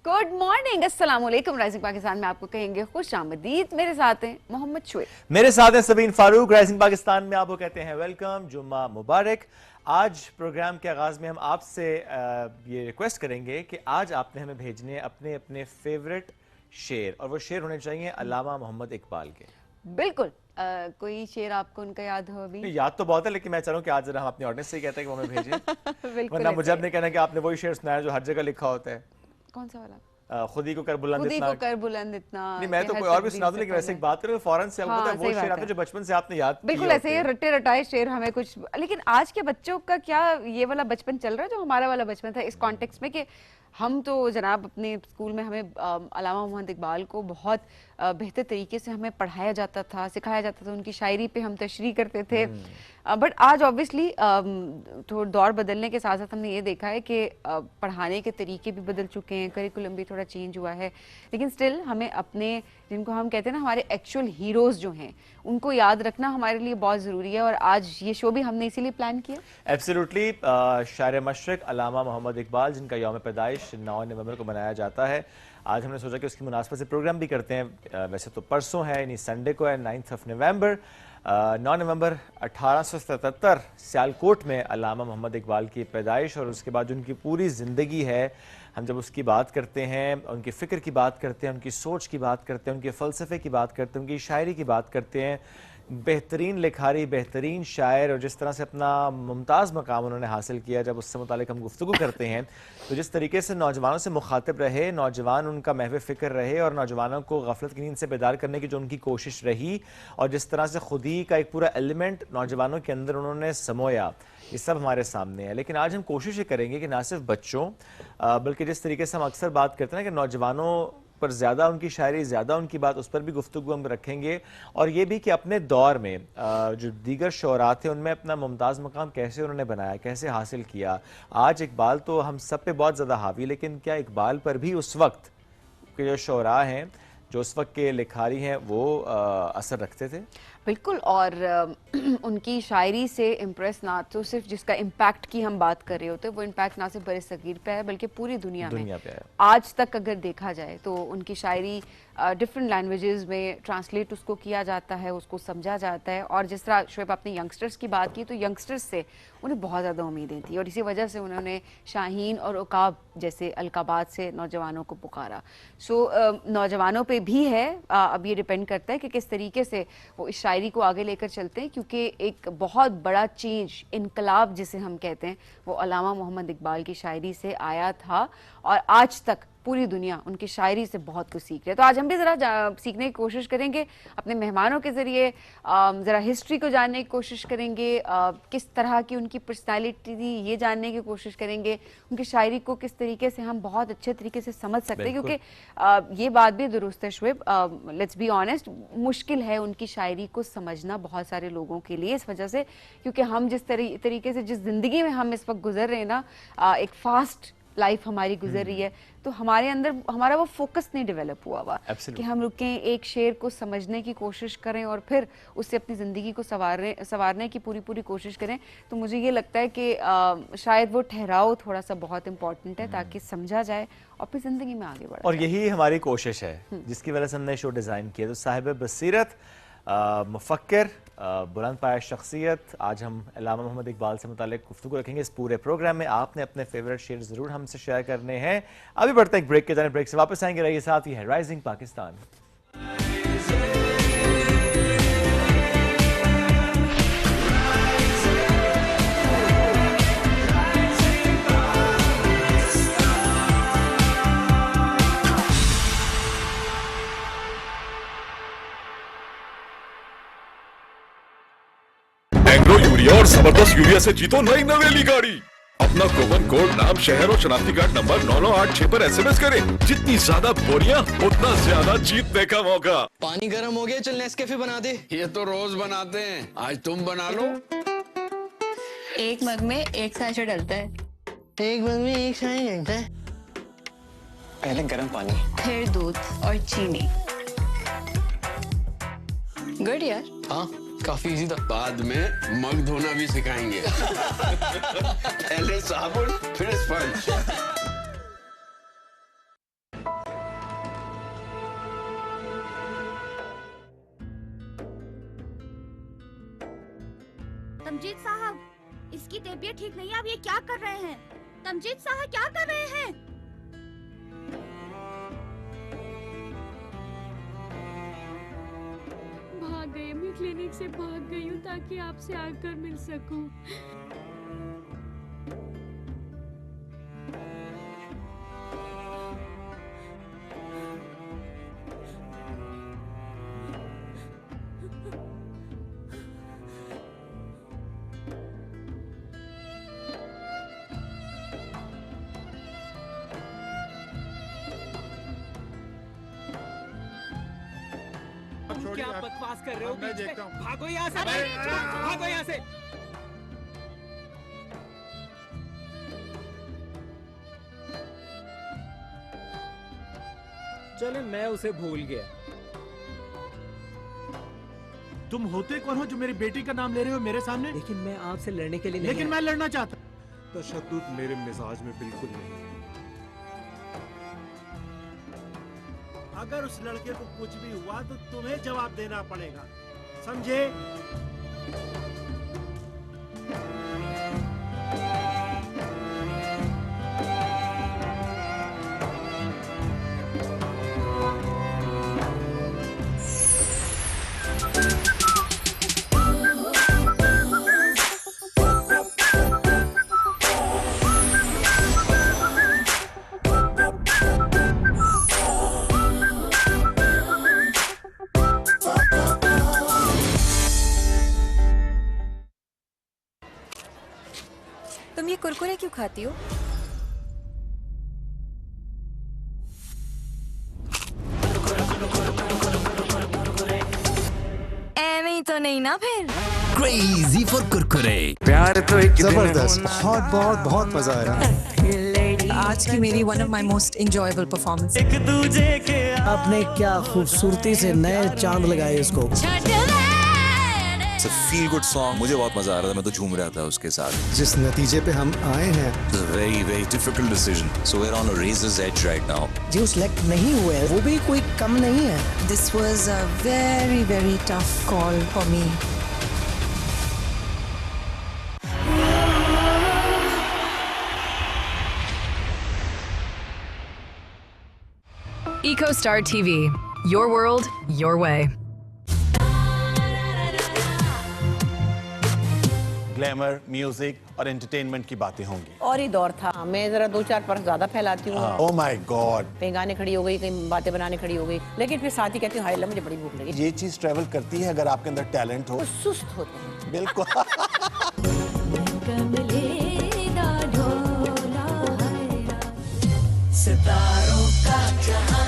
Good morning, अस्सलाम वालेकुम। Rising Pakistan में आपको कहेंगे खुश आमदीद। मेरे साथ हैं मोहम्मद शुएब, मेरे साथ हैं सबीन फारूक। राइजिंग पाकिस्तान में आपको कहते हैं वेलकम, जुम्मा मुबारक। आज प्रोग्राम के आगाज में हम आपसे ये रिक्वेस्ट करेंगे कि आज आपने हमें भेजने अपने अपने फेवरेट शेर, और वो शेर होने चाहिए अल्लामा मोहम्मद इकबाल के। बिल्कुल। कोई शेर आपको उनका याद हो अभी? याद तो बहुत है, लेकिन मैं चाह रहा हूँ कि आज जरा हम अपने ऑडियंस से ही कहते हैं कि वो हमें भेजें। बिल्कुल वरना मुझे ऐसे अब नहीं कहना कि आपने वही शेर सुनाया जो हर जगह लिखा होता है। कौन सा वाला? खुद ही को कर बुलंद खुद ही इतना। को कर बुलंद इतना। नहीं, मैं तो कोई और भी सुना दूं, लेकिन वैसे एक बात करूं फौरन से आपको पता है वो शेर आते हैं जो बचपन से आपने याद किए बिल्कुल ऐसे ही रट्टे रटाए शेर हमें कुछ। लेकिन आज के बच्चों का क्या ये वाला बचपन चल रहा है जो हमारा वाला बचपन था, इस कॉन्टेक्स्ट में कि हम तो जनाब अपने स्कूल में हमें अल्लामा मोहम्मद इकबाल को बहुत बेहतर तरीके से हमें पढ़ाया जाता था, सिखाया जाता था, उनकी शायरी पे हम तशरीह करते थे। बट आज ऑब्वियसली थोड़ा दौर बदलने के साथ साथ हमने ये देखा है कि पढ़ाने के तरीके भी बदल चुके हैं, करिकुलम भी थोड़ा चेंज हुआ है, लेकिन स्टिल हमें अपने जिनको हम कहते हैं ना हमारे एक्चुअल हीरोज़ जो हैं उनको याद रखना हमारे लिए बहुत ज़रूरी है। और आज ये शो भी हमने इसीलिए प्लान किया। एब्सोल्युटली। शायर मशरक अल्लामा मोहम्मद इकबाल, जिनका यौम पैदाइश 9 नवंबर को मनाया जाता है, आज हमने सोचा कि उसकी मुनासबत से प्रोग्राम भी करते हैं। वैसे तो परसों है, यानी संडे को है, 9 नवंबर। 9 नवंबर 1877 सियालकोट में अल्लामा मोहम्मद इकबाल की पैदाइश, और उसके बाद उनकी पूरी ज़िंदगी है। हम जब उसकी बात करते हैं, उनकी फ़िक्र की बात करते हैं, उनकी सोच की बात करते हैं, उनके फ़लसफ़े की बात करते हैं, उनकी शायरी की बात करते हैं, बेहतरीन लिखारी, बेहतरीन शायर, और जिस तरह से अपना मुमताज़ मकाम उन्होंने हासिल किया, जब उससे मुतालिक हम गुफ्तगू करते हैं तो जिस तरीके से नौजवानों से मुखातिब रहे, नौजवान उनका महव फ़िक्र रहे, और नौजवानों को गफलत की नींद से बेदार करने की जो उनकी कोशिश रही, और जिस तरह से खुद ही का एक पूरा एलिमेंट नौजवानों के अंदर उन्होंने समोया, ये सब हमारे सामने है। लेकिन आज हम कोशिश ये करेंगे कि ना सिर्फ बच्चों बल्कि जिस तरीके से हम अक्सर बात करते हैं ना कि नौजवानों पर ज़्यादा उनकी शायरी, ज़्यादा उनकी बात, उस पर भी गुफ्तगू हम रखेंगे। और ये भी कि अपने दौर में जो दीगर शोरा थे उनमें अपना मुमताज़ मकाम कैसे उन्होंने बनाया, कैसे हासिल किया। आज इकबाल तो हम सब पे बहुत ज़्यादा हावी, लेकिन क्या इकबाल पर भी उस वक्त के जो शोरा हैं, जो उस वक्त के लिखारी हैं, वो असर रखते थे? बिल्कुल। और उनकी शायरी से इम्प्रेस ना तो सिर्फ जिसका इम्पैक्ट की हम बात कर रहे होते, वो इम्पैक्ट ना सिर्फ बरसगीर पे है बल्कि पूरी दुनिया में पे है। आज तक अगर देखा जाए तो उनकी शायरी डिफरेंट लैंग्वेजेस में ट्रांसलेट उसको किया जाता है, उसको समझा जाता है। और जिस तरह शोएब आपने यंगस्टर्स की बात की, तो यंगस्टर्स से उन्हें बहुत ज़्यादा उम्मीदें थी, और इसी वजह से उन्होंने शाहीन और उकाब जैसे अलकाबात से नौजवानों को पुकारा। सो नौजवानों पे भी है, अब ये डिपेंड करता है कि किस तरीके से वो इस शायरी को आगे लेकर चलते हैं, क्योंकि एक बहुत बड़ा चेंज, इनकलाब जिसे हम कहते हैं, वो अल्लामा मोहम्मद इकबाल की शायरी से आया था, और आज तक पूरी दुनिया उनकी शायरी से बहुत कुछ सीख रही है। तो आज हम भी ज़रा सीखने की कोशिश करेंगे अपने मेहमानों के ज़रिए, ज़रा हिस्ट्री को जानने की कोशिश करेंगे, किस तरह की उनकी पर्सनालिटी थी ये जानने की कोशिश करेंगे, उनकी शायरी को किस तरीके से हम बहुत अच्छे तरीके से समझ सकते हैं। क्योंकि ये बात भी दुरुस्त है शुएब, लेट्स बी ऑनेस्ट, मुश्किल है उनकी शायरी को समझना बहुत सारे लोगों के लिए, इस वजह से क्योंकि हम जिस तरीके से जिस ज़िंदगी में हम इस वक्त गुजर रहे हैं ना, एक फास्ट लाइफ हमारी गुजर रही है, तो हमारे अंदर हमारा वो फोकस नहीं डेवलप हुआ कि हम रुकें, एक शेर को समझने की कोशिश करें और फिर उससे अपनी ज़िंदगी को संवारने की पूरी कोशिश करें। तो मुझे ये लगता है कि शायद वो ठहराव थोड़ा सा बहुत इंपॉर्टेंट है, ताकि समझा जाए और फिर ज़िंदगी में आगे बढ़ा। और यही हमारी कोशिश है जिसकी वजह से हमने शो डिज़ाइन किया। तो साहिब बसीरत, मुफक्किर, बुलंद पाया शख्सियत, आज हम अल्लामा मोहम्मद इकबाल से मुतालिक गुफ्तगू रखेंगे इस पूरे प्रोग्राम में। आपने अपने फेवरेट शेर ज़रूर हमसे शेयर करने हैं। अभी बढ़ते हैं एक ब्रेक के, जाने ब्रेक से वापस आएंगे। रहिए साथ ही है राइजिंग पाकिस्तान। एंग्रो यूरिया और जबरदस्त यूरिया से जीतो नई नवेली गाड़ी। अपना कूपन कोड, नाम, शहर और शनाख्ती कार्ड नंबर 9986 पर SMS करें। जितनी ज्यादा बोरियां उतना ज्यादा जीतने का मौका। पानी गर्म हो गया, चल नेस्कैफे बना दे। ये तो रोज बनाते हैं, आज तुम बना लो। एक मग में एक सैशे डलता है। एक मग में एक शाही घंटा है। पहले गर्म पानी, फिर दूध और चीनी। गुड यार। हाँ काफी इजी था। बाद में मग धोना भी सिखाएंगे। पहले साबुन फिर स्पंज। तमजीद साहब, इसकी तबीयत ठीक नहीं है, आप ये क्या कर रहे हैं? तमजीद साहब क्या कर रहे हैं? भाग गई, मैं क्लिनिक से भाग गई हूँ ताकि आपसे आकर मिल सकूं। क्या बकवास कर रहे हो? मैं देखता हूँ। भागो यहाँ से, भागो यहाँ से। चले, मैं उसे भूल गया। तुम होते कौन हो जो मेरी बेटी का नाम ले रहे हो मेरे सामने? लेकिन मैं आपसे लड़ने के लिए नहीं लेकिन आया। मैं लड़ना चाहता। तशद्दुद मेरे मिजाज में बिल्कुल नहीं। अगर उस लड़के को कुछ भी हुआ तो तुम्हें जवाब देना पड़ेगा, समझे? तुम ये कुरकुरे क्यों खाती हो? ऐਵੇਂ ही तो नहीं ना फिर? Crazy for Kurkure. प्यार तो एक जबरदस्त, बहुत बहुत बहुत मजा आया। आज की मेरी one of my most enjoyable performance. आपने क्या खूबसूरती से नए चांद लगाए इसको। फील गुड सॉन्ग, मुझे बहुत मजा आ रहा था, मैं तो झूम रहा था उसके साथ। जिस नतीजे पे हम आए हैं, very very difficult decision, so we are on a razor's edge right now. जो सिलेक्ट नहीं हुए वो भी कोई कम नहीं है। This was a very very tough call for me. EcoStar TV, your world, your way. Glamour, music और एंटरटेनमेंट की बातें होंगी। और ही दौर था। मैं जरा 2-4 पर्स ज्यादा फैलाती हूँ। Oh my God. कहीं गाने खड़ी हो गई, कहीं बातें बनाने खड़ी हो गई, लेकिन फिर साथ ही कहती हूँ हाय अल्लाह मुझे बड़ी भूख लगी। ये चीज ट्रेवल करती है अगर आपके अंदर टैलेंट हो। वो सुस्त होते हैं। बिल्कुल। सितारों का जहां।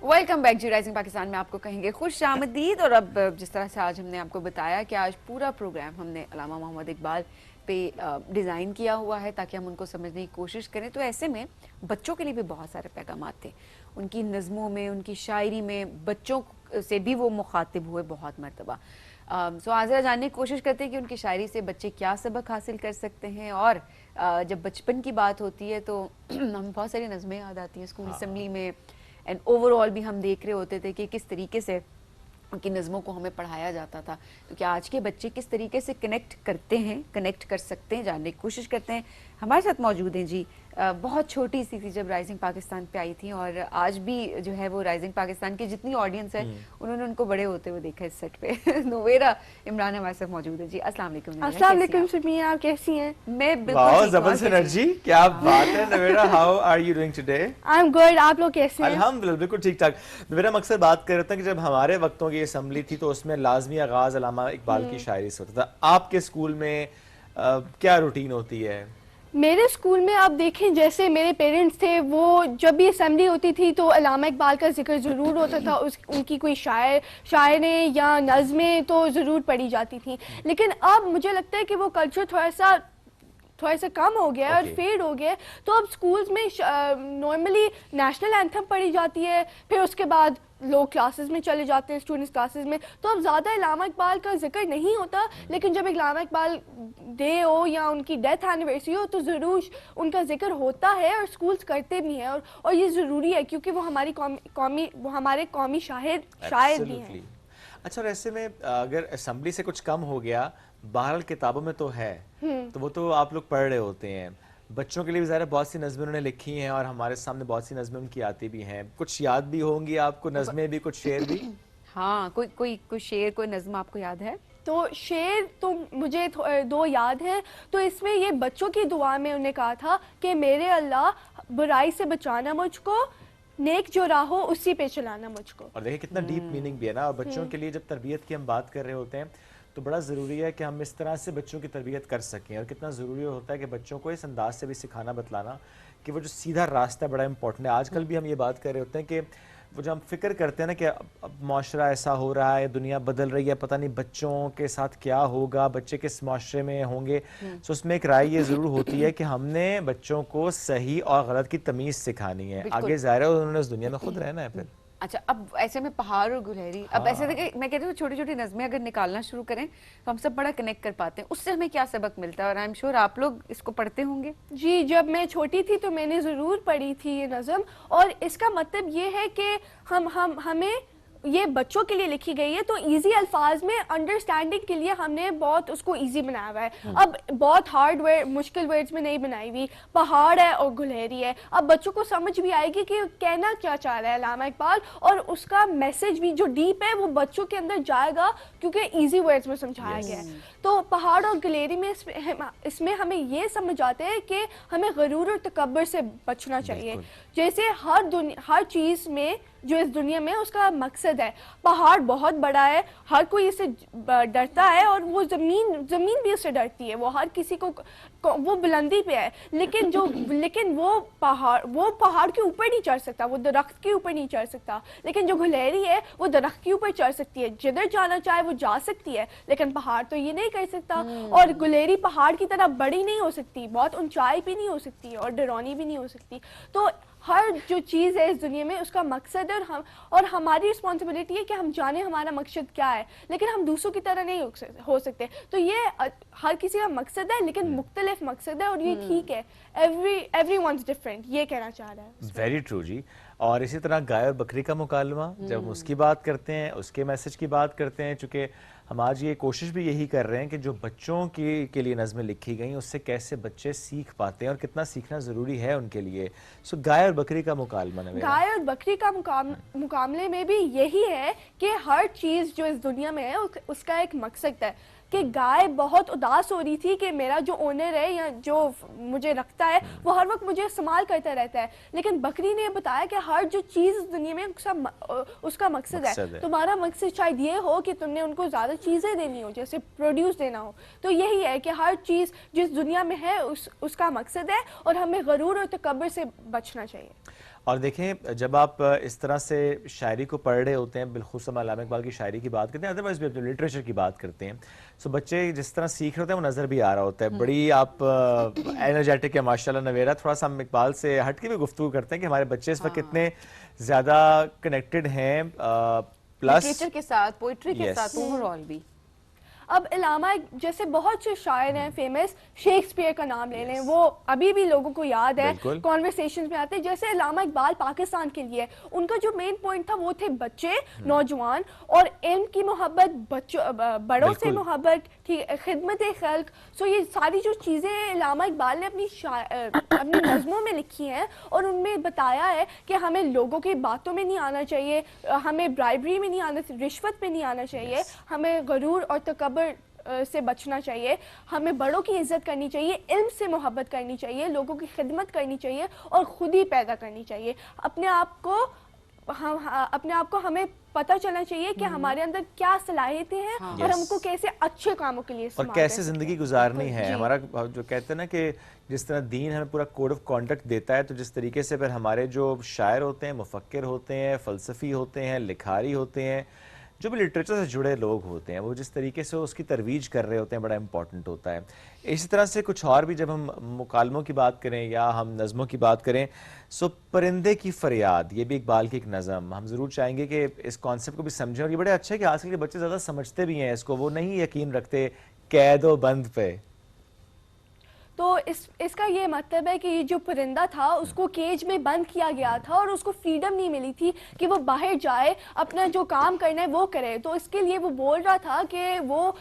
वेलकम बैक जी। राइजिंग पाकिस्तान में आपको कहेंगे खुश आमदीद। और अब जिस तरह से आज हमने आपको बताया कि आज पूरा प्रोग्राम हमने अल्लामा मोहम्मद इकबाल पे डिज़ाइन किया हुआ है ताकि हम उनको समझने की कोशिश करें, तो ऐसे में बच्चों के लिए भी बहुत सारे पैगाम थे उनकी नज़मों में, उनकी शायरी में। बच्चों से भी वो मुखातिब हुए बहुत मरतबा। सो आज जरा जानने की कोशिश करते हैं कि उनकी शायरी से बच्चे क्या सबक हासिल कर सकते हैं। और जब बचपन की बात होती है तो हमें बहुत सारी नज़में याद आती हैं स्कूल असेंबली में, एंड ओवरऑल भी हम देख रहे होते थे कि किस तरीके से उनकी नज़मों को हमें पढ़ाया जाता था। तो क्या आज के बच्चे किस तरीके से कनेक्ट करते हैं, कनेक्ट कर सकते हैं, जानने की कोशिश करते हैं। हमारे साथ मौजूद हैं जी। बहुत छोटी सी थी जब राइजिंग पाकिस्तान पे आई थी, और आज भी जो है वो राइजिंग पाकिस्तान की जितनी ऑडियंस है उन्होंने उनको बड़े होते हुए देखा इस सेट पे। नोवेरा इमरान हमारे साथ मौजूद है जी। अस्सलाम वालेकुम। अस्सलाम वालेकुम सुमिया, आप कैसी हैं? मैं वाओ, बिल्कुल जबरदस्त एनर्जी, क्या बात है। Navera, how are you doing today? I am good, आप लोग कैसे हैं? अल्हम्दुलिल्लाह बिल्कुल ठीक ठाक। नवेरा, हम अक्सर बात कर रहे थे कि जब हमारे वक्तों की असेंबली थी तो उसमें लाजमी आगाज अल्लामा इकबाल की शायरी से होता था। आपके स्कूल में क्या रूटीन होती है? मेरे स्कूल में आप देखें, जैसे मेरे पेरेंट्स थे, वो जब भी असेंबली होती थी तो अल्लामा इकबाल का जिक्र ज़रूर होता था। उनकी कोई शायरें या नज़में तो ज़रूर पढ़ी जाती थी। लेकिन अब मुझे लगता है कि वो कल्चर थोड़ा सा कम हो गया है और फेड हो गया है। तो अब स्कूल्स में नॉर्मली नेशनल एंथम पढ़ी जाती है, फिर उसके बाद लोग क्लासेस में चले जाते हैं, स्टूडेंट्स क्लासेस में। तो अब ज़्यादा अल्लामा इकबाल का जिक्र नहीं होता, लेकिन जब अल्लामा इकबाल डे हो या उनकी डेथ एनिवर्सरी हो तो ज़रूर उनका जिक्र होता है और स्कूल्स करते भी हैं। और ये ज़रूरी है क्योंकि वो हमारे कौमी शायर भी हैं। अच्छा, और ऐसे में अगर असेंबली से कुछ कम हो गया, बहरहाल किताबों में तो है, तो वो तो आप लोग पढ़ रहे होते हैं। बच्चों के लिए भी ज़रा बहुत सी नज़में उन्होंने लिखी हैं और हमारे सामने बहुत सी नज़में उनकी आती भी हैं। कुछ याद भी होंगी आपको, नज़में भी, कुछ शेर भी? हाँ, कोई शेर, कोई नज़म आपको याद है? तो शेर तो मुझे 2 याद हैं। तो इसमें ये बच्चों की दुआ में उन्होंने कहा था कि मेरे अल्लाह बुराई से बचाना मुझको, नेक जो राह हो उसी पे चलाना मुझको। और देखिए कितना डीप मीनिंग भी है ना। और बच्चों के लिए जब तरबियत की हम बात कर रहे होते हैं तो बड़ा ज़रूरी है कि हम इस तरह से बच्चों की तरबियत कर सकें। और कितना ज़रूरी होता है कि बच्चों को इस अंदाज से भी सिखाना बतलाना कि वो जो सीधा रास्ता बड़ा इंपॉर्टेंट है। आजकल भी हम ये बात कर रहे होते हैं कि वो जो हम फिक्र करते हैं ना कि अब माशरा ऐसा हो रहा है, दुनिया बदल रही है, पता नहीं बच्चों के साथ क्या होगा, बच्चे किस माशरे में होंगे। तो उसमें एक राय ये ज़रूर होती है कि हमने बच्चों को सही और गलत की तमीज़ सिखानी है। आगे ज़ाहिर है उन्होंने उस दुनिया में खुद रहना है फिर। अच्छा, अब ऐसे में पहाड़ और गुलहरी, अब ऐसे मैं कहती हूँ छोटी छोटी नज़में अगर निकालना शुरू करें तो हम सब बड़ा कनेक्ट कर पाते हैं। उससे हमें क्या सबक मिलता है? और आई एम श्योर आप लोग इसको पढ़ते होंगे। जी, जब मैं छोटी थी तो मैंने ज़रूर पढ़ी थी ये नज़म। और इसका मतलब ये है कि हमें ये बच्चों के लिए लिखी गई है तो इजी अल्फाज में अंडरस्टैंडिंग के लिए हमने बहुत उसको इजी बनाया हुआ है। अब बहुत हार्ड वर्ड, मुश्किल वर्ड्स में नहीं बनाई हुई। पहाड़ है और गुलहरी है, अब बच्चों को समझ भी आएगी कि कहना क्या चाह रहा है अल्लामा इकबाल, और उसका मैसेज भी जो डीप है वो बच्चों के अंदर जाएगा क्योंकि इजी वर्ड्स में समझाया गया है। तो पहाड़ और गुलहरी में इसमें हमें ये समझ आते हैं कि हमें गरूर और तकब्बुर से बचना चाहिए। जैसे हर चीज़ में जो इस दुनिया में उसका मकसद है। पहाड़ बहुत बड़ा है, हर कोई इससे डरता है, और वो ज़मीन भी उससे डरती है। वो हर किसी को वो बुलंदी पे है, लेकिन वो पहाड़ के ऊपर नहीं चढ़ सकता, वो दरख्त के ऊपर नहीं चढ़ सकता। लेकिन जो गुलहरी है वो दरख्त के ऊपर चढ़ सकती है, जिधर जाना चाहे वो जा सकती है। लेकिन पहाड़ तो ये नहीं कर सकता। और गुलहरी पहाड़ की तरह बड़ी नहीं हो सकती, बहुत ऊंचाई पे नहीं हो सकती और डरौनी भी नहीं हो सकती। तो हर जो चीज़ है इस दुनिया में उसका मकसद है, और हमारी रिस्पॉन्सिबिलिटी है कि हम जाने हमारा मकसद क्या है। लेकिन हम दूसरों की तरह नहीं हो सकते। तो ये हर किसी का मकसद है, लेकिन मुख्तलिफ मकसद है, और ये ठीक है। एवरीवनस डिफरेंट, ये कहना चाह रहा है। वेरी ट्रू जी। और इसी तरह गाय और बकरी का मुकालमा, जब हम उसकी बात करते हैं, उसके मैसेज की बात करते हैं, चूँकि हम आज ये कोशिश भी यही कर रहे हैं कि जो बच्चों के लिए नज़में लिखी गई उससे कैसे बच्चे सीख पाते हैं और कितना सीखना ज़रूरी है उनके लिए। सो गाय और बकरी का मुकालमा है। गाय और बकरी का मुकाबले में भी यही है कि हर चीज़ जो इस दुनिया में है उसका एक मकसद है। कि गाय बहुत उदास हो रही थी कि मेरा जो ओनर है या जो मुझे रखता है वो हर वक्त मुझे इस्तेमाल करता रहता है। लेकिन बकरी ने बताया कि हर जो चीज़ दुनिया में उसका मकसद है। तुम्हारा मकसद शायद ये हो कि तुमने उनको ज़्यादा चीज़ें देनी हो, जैसे प्रोड्यूस देना हो। तो यही है कि हर चीज़ जिस दुनिया में है उसका मकसद है, और हमें गरूर और तकब्बुर से बचना चाहिए। और देखें, जब आप इस तरह से शायरी को पढ़ रहे होते हैं, बिलखुसूस हम अल्लामा इकबाल की शायरी की बात करते हैं, अदरवाइज भी अपने लिटरेचर की बात करते हैं, सो बच्चे जिस तरह सीख रहे होते हैं वो नज़र भी आ रहा होता है। बड़ी आप एनर्जेटिक है माशाल्लाह नवेरा। थोड़ा सा हम इकबाल से हट के भी गुफ्तगू करते हैं कि हमारे बच्चे इस वक्त कितने ज़्यादा कनेक्टेड हैं प्लस लिटरेचर के साथ, पोइट्री के साथ, ओवरऑल भी। अब अल्लामा जैसे बहुत से शायर हैं फेमस, शेक्सपियर का नाम ले लें, वो अभी भी लोगों को याद है, कॉन्वर्सेशंस में आते हैं। जैसे अल्लामा इकबाल पाकिस्तान के लिए उनका जो मेन पॉइंट था वो थे बच्चे, नौजवान, और इल्म की मोहब्बत, बड़ों से मोहब्बत, खिदमत खल्क। सो ये सारी जो चीज़ें अल्लामा इकबाल ने अपनी नज़मों में लिखी हैं, और उनमें बताया है कि हमें लोगों की बातों में नहीं आना चाहिए, हमें ब्राइबरी में नहीं आना, रिश्वत में नहीं आना चाहिए, हमें गरूर और तकब्बुर से बचना चाहिए, हमें बड़ों की इज्जत करनी चाहिए, इल्म से मोहब्बत करनी चाहिए, लोगों की खिदमत करनी चाहिए, और ख़ुद ही पैदा करनी चाहिए। अपने आप को हमें पता चलना चाहिए कि हमारे अंदर क्या सलाहियतें हैं और हमको कैसे अच्छे कामों के लिए और कैसे ज़िंदगी गुजारनी है। हमारा जो कहते हैं ना कि जिस तरह दीन हमें पूरा कोड ऑफ कॉन्डक्ट देता है, तो जिस तरीके से फिर हमारे जो शायर होते हैं, मुफक्किर होते हैं, फ़लसफ़ी होते हैं, लिखारी होते हैं, जो भी लिटरेचर से जुड़े लोग होते हैं, वो जिस तरीके से उसकी तरवीज कर रहे होते हैं, बड़ा इंपॉर्टेंट होता है। इसी तरह से कुछ और भी, जब हम मुकालमों की बात करें या हम नज़मों की बात करें, सो परिंदे की फरियाद, ये भी इकबाल की एक नज़म, हम ज़रूर चाहेंगे कि इस कॉन्सेप्ट को भी समझें। और ये बड़े अच्छे कि आजकल के बच्चे ज़्यादा समझते भी हैं इसको, वो नहीं यकीन रखते कैद व बंद पे। तो इसका ये मतलब है कि ये जो परिंदा था उसको केज में बंद किया गया था और उसको फ्रीडम नहीं मिली थी कि वो बाहर जाए, अपना जो काम करना है वो करे। तो इसके लिए वो बोल रहा था कि वो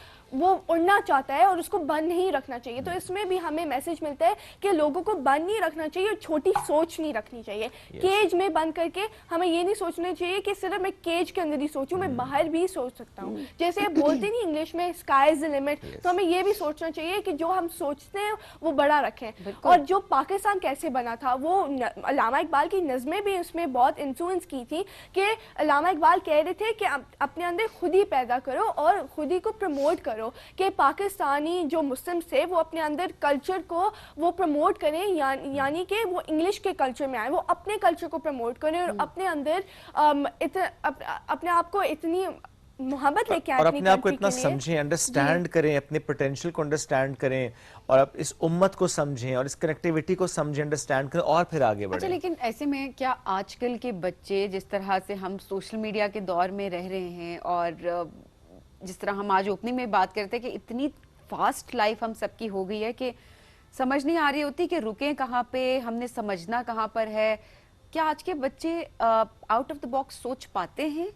उड़ना चाहता है और उसको बंद नहीं रखना चाहिए। तो इसमें भी हमें मैसेज मिलता है कि लोगों को बंद नहीं रखना चाहिए और छोटी सोच नहीं रखनी चाहिए। केज में बंद करके हमें ये नहीं सोचना चाहिए कि सिर्फ मैं केज के अंदर ही सोचूं, मैं बाहर भी सोच सकता हूँ। जैसे बोलते नहीं इंग्लिश में स्काई इज द लिमिट, तो हमें ये भी सोचना चाहिए कि जो हम सोचते हैं वो बड़ा रखें। और जो पाकिस्तान कैसे बना था, वो अल्लामा इकबाल की नज़में भी उसमें बहुत इन्फ्लुएंस की थी कि अल्लामा इकबाल कह रहे थे कि अपने अंदर खुद ही पैदा करो और खुद ही को प्रमोट करो, कि पाकिस्तानी जो मुस्लिम्स थे वो अपने अंदर कल्चर को वो प्रमोट करें, यानी कि वो इंग्लिश के कल्चर में आए, वो अपने कल्चर को प्रमोट करें और अपने अंदर अपने आप को इतनी मोहब्बत लेके आए और अपने आप को इतना समझें, अंडरस्टैंड करें, अपने पोटेंशियल को अंडरस्टैंड करें और अब इस उम्मत को समझें और इस कनेक्टिविटी को समझें, अंडरस्टैंड करें और फिर आगे बढ़ें। अच्छा, लेकिन ऐसे में क्या आजकल के बच्चे, जिस तरह से हम सोशल मीडिया के दौर में रह रहे हैं और जिस तरह हम आज ओपनिंग में बात करते हैं कि इतनी फास्ट लाइफ हम सबकी हो गई है कि समझ नहीं आ रही होती कि रुकें कहाँ पे, हमने समझना कहाँ पर है। क्या आज के बच्चे आउट ऑफ द बॉक्स सोच पाते हैं?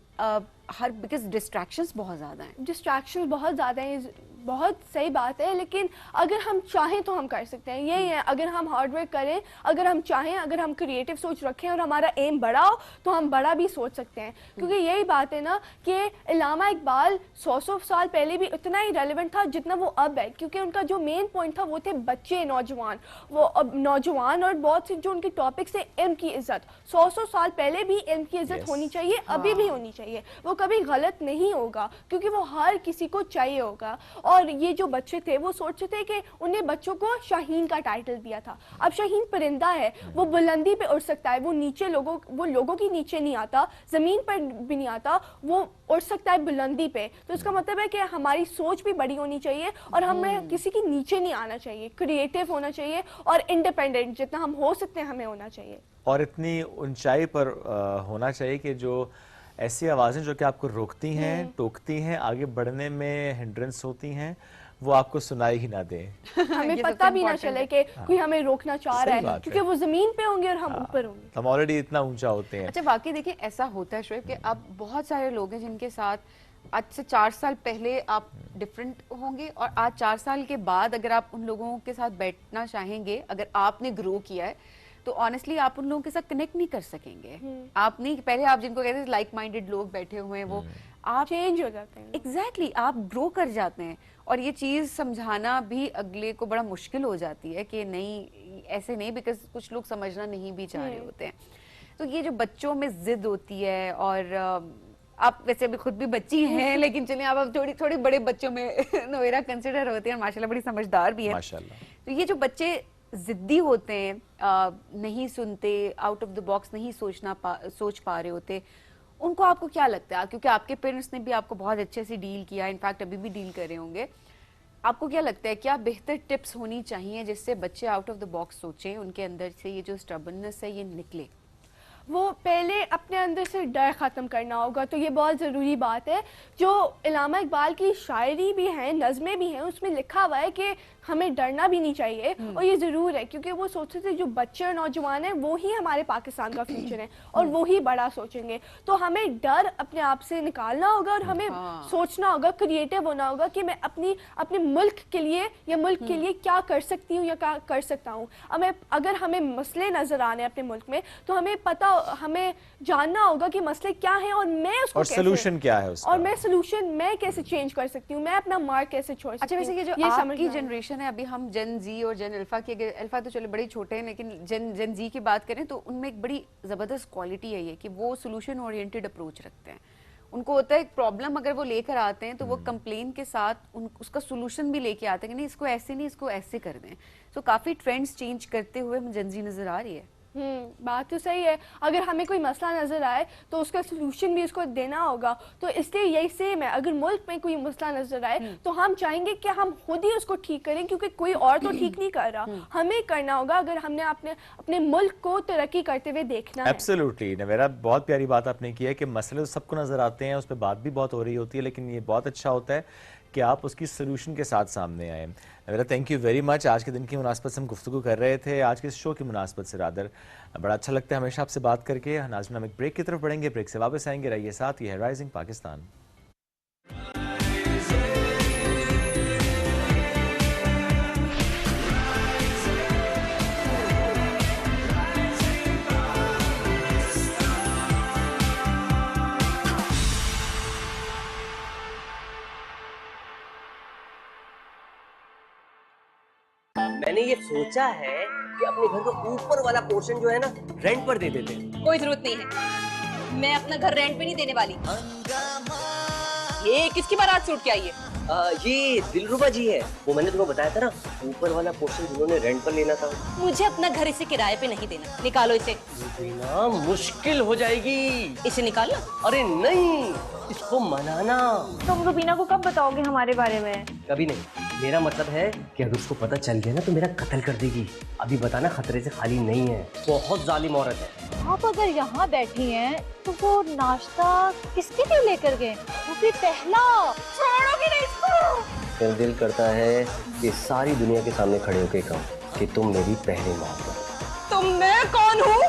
बिकॉज डिस्ट्रैक्शंस बहुत ज़्यादा हैं। डिस्ट्रैक्शंस बहुत ज़्यादा हैं, बहुत सही बात है, लेकिन अगर हम चाहें तो हम कर सकते हैं। यही है, अगर हम हार्ड वर्क करें, अगर हम चाहें, अगर हम क्रिएटिव सोच रखें और हमारा एम बड़ा हो तो हम बड़ा भी सोच सकते हैं। क्योंकि यही बात है ना कि अल्लामा इकबाल 100 साल पहले भी उतना ही रेलेवेंट था जितना वो अब है, क्योंकि उनका जो मेन पॉइंट था वो थे बच्चे, नौजवान। वो अब नौजवान और बहुत से जो उनके टॉपिक्स है, इल्म की इज्जत। 100 साल पहले भी इल्म की इज्जत होनी चाहिए, अभी भी होनी चाहिए। वो कभी गलत नहीं होगा क्योंकि वो हर किसी को चाहिए होगा। और ये जो बच्चे थे वो सोचते थे कि उन्हें बच्चों को शाहीन का टाइटल दिया था। अब शाहीन परिंदा है, वो बुलंदी पे उड़ सकता है, वो लोगों की नीचे नहीं आता, जमीन पर भी नहीं आता, वो उड़ सकता है बुलंदी पे। तो इसका मतलब है कि हमारी सोच भी बड़ी होनी चाहिए और हमें किसी के नीचे नहीं आना चाहिए, क्रिएटिव होना चाहिए और इंडिपेंडेंट जितना हम हो सकते हैं हमें होना चाहिए। और इतनी ऊंचाई पर होना चाहिए कि जो ऐसी आवाज़ें जो कि आपको रोकती हैं, टोकती हैं, आगे बढ़ने में हिंड्रेंस होती हैं, वो आपको सुनाई ही ना दें। हमें पता भी ना चले कि कोई हमें रोकना चाह रहा है, क्योंकि वो जमीन पे होंगे और हम ऊपर होंगे। हम ऑलरेडी इतना ऊंचा होते हैं। अच्छा, वाकई देखिए ऐसा होता है शोएब कि अब बहुत सारे लोग हैं जिनके साथ आज से 4 साल पहले आप डिफरेंट होंगे और आज 4 साल के बाद अगर आप उन लोगों के साथ बैठना चाहेंगे, अगर आपने ग्रो किया है तो ऑनेस्टली आप उन लोगों के साथ कनेक्ट नहीं कर सकेंगे। आप नहीं, पहले आप जिनको कहते थे लाइक माइंडेड लोग बैठे हुए हैं, वो आप चेंज हो जाते हैं। एग्जैक्टली, आप ग्रो कर जाते हैं और ये चीज़ समझाना भी अगले को बड़ा मुश्किल हो जाती है कि नहीं ऐसे नहीं, बिकॉज कुछ लोग समझना नहीं भी चाह रहे होते हैं। तो ये जो बच्चों में जिद होती है, और आप वैसे अभी खुद भी बच्ची हैं लेकिन चलिए आप अब थोड़ी बड़े बच्चों में नोएरा कंसिडर होते हैं, माशाल्लाह बड़ी समझदार भी है माशाल्लाह। तो ये जो बच्चे जिद्दी होते हैं, नहीं सुनते, आउट ऑफ द बॉक्स नहीं सोच पा रहे होते, उनको आपको क्या लगता है? क्योंकि आपके पेरेंट्स ने भी आपको बहुत अच्छे से डील किया, इनफैक्ट अभी भी डील कर रहे होंगे, आपको क्या लगता है क्या बेहतर टिप्स होनी चाहिए जिससे बच्चे आउट ऑफ द बॉक्स सोचें, उनके अंदर से ये जो स्टबर्ननेस है ये निकले? वो पहले अपने अंदर से डर ख़त्म करना होगा, तो ये बहुत ज़रूरी बात है। जो अल्लामा इकबाल की शायरी भी हैं, नज़में भी हैं, उसमें लिखा हुआ है कि हमें डरना भी नहीं चाहिए, और ये ज़रूर है क्योंकि वो सोचते थे जो बच्चे और नौजवान हैं वो ही हमारे पाकिस्तान का फ्यूचर है और वो ही बड़ा सोचेंगे। तो हमें डर अपने आप से निकालना होगा और हमें सोचना होगा, क्रिएटिव होना होगा कि मैं अपने मुल्क के लिए या मुल्क के लिए क्या कर सकती हूँ या क्या कर सकता हूँ। अगर हमें मसले नज़र आने अपने मुल्क में तो हमें जानना होगा कि मसले क्या हैं और मैं उसको सोल्यूशन क्या है उसका, और मैं कैसे चेंज कर सकती हूँ, मैं अपना मार्क कैसे छोड़ सकती हूँ। अच्छा, वैसे ये जो आपकी जनरेशन है, अभी हम जेन जी और जेन अल्फा की, अल्फा तो चलो बड़े छोटे हैं, लेकिन जेन जी की बात करें तो उनमें एक बड़ी ज़बरदस्त क्वालिटी है ये कि वो सोल्यूशन ओरिएंटेड अप्रोच रखते हैं। उनको होता है एक प्रॉब्लम अगर वो लेकर आते हैं तो वो कंप्लेन के साथ उसका सोल्यूशन भी लेके आते हैं कि नहीं इसको ऐसे नहीं इसको ऐसे कर दें। तो काफ़ी ट्रेंड्स चेंज करते हुए जनजी नज़र आ रही है। बात तो सही है। अगर हमें कोई मसला नज़र आए तो उसका सोल्यूशन भी उसको देना होगा। तो इसलिए यही सेम है, अगर मुल्क में कोई मसला नज़र आए तो हम चाहेंगे कि हम खुद ही उसको ठीक करें, क्योंकि कोई और तो ठीक नहीं कर रहा, हमें करना होगा अगर हमने अपने मुल्क को तरक्की करते हुए देखना है। एब्सोल्युटली नवेरा, बहुत प्यारी बात आपने की है कि मसले तो सबको नज़र आते हैं, उस पर बात भी बहुत हो रही होती है, लेकिन ये बहुत अच्छा होता है कि आप उसकी सोल्यूशन के साथ सामने आए। Navera, thank you very much. आज के दिन की मुनासबत से हम गुफ्तगू कर रहे थे, आज के इस शो की मुनासबत से रादर बड़ा अच्छा लगता है हमेशा आपसे बात करके। नाज़रीन, हम एक ब्रेक की तरफ बढ़ेंगे, ब्रेक से वापस आएंगे, रहिए साथ। ये है राइजिंग पाकिस्तान। मैंने ये सोचा है कि अपने घर का ऊपर वाला पोर्शन जो है ना रेंट पर दे देते हैं। कोई जरूरत नहीं है, मैं अपना घर रेंट पे नहीं देने वाली। ये किसकी बारात से उठ के आई है? ये दिलरुबा जी है, वो मैंने तुम्हें बताया था ना, ऊपर वाला पोर्शन जिन्होंने रेंट पर लेना था। मुझे अपना घर इसे किराए पे नहीं देना, निकालो इसे। ना मुश्किल हो जाएगी। इसे निकालना? अरे नहीं, इसको मनाना। तुम रुबीना को कब बताओगे हमारे बारे में? कभी नहीं। मेरा मतलब है कि अगर उसको पता चल गया ना तो मेरा कत्ल कर देगी। अभी बताना खतरे से खाली नहीं है, बहुत जालिम औरत है। आप अगर यहाँ बैठी हैं तो वो नाश्ता किसके लिए लेकर गए? वो भी पहला। छोड़ोगे नहीं इसको? मेरा दिल करता है कि सारी दुनिया के सामने खड़े होके कहूं कि तुम मेरी पहली माँ हो। तो मैं कौन हूँ?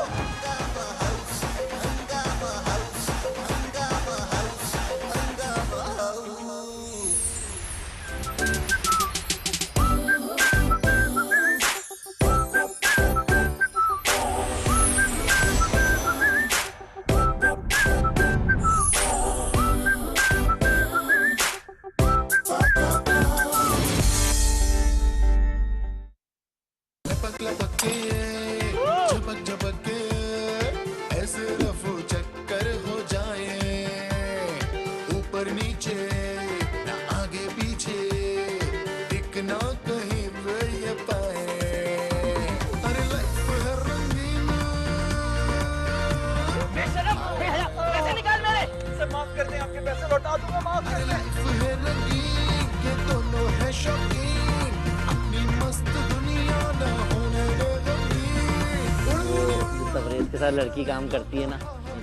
के साथ लड़की काम करती है ना,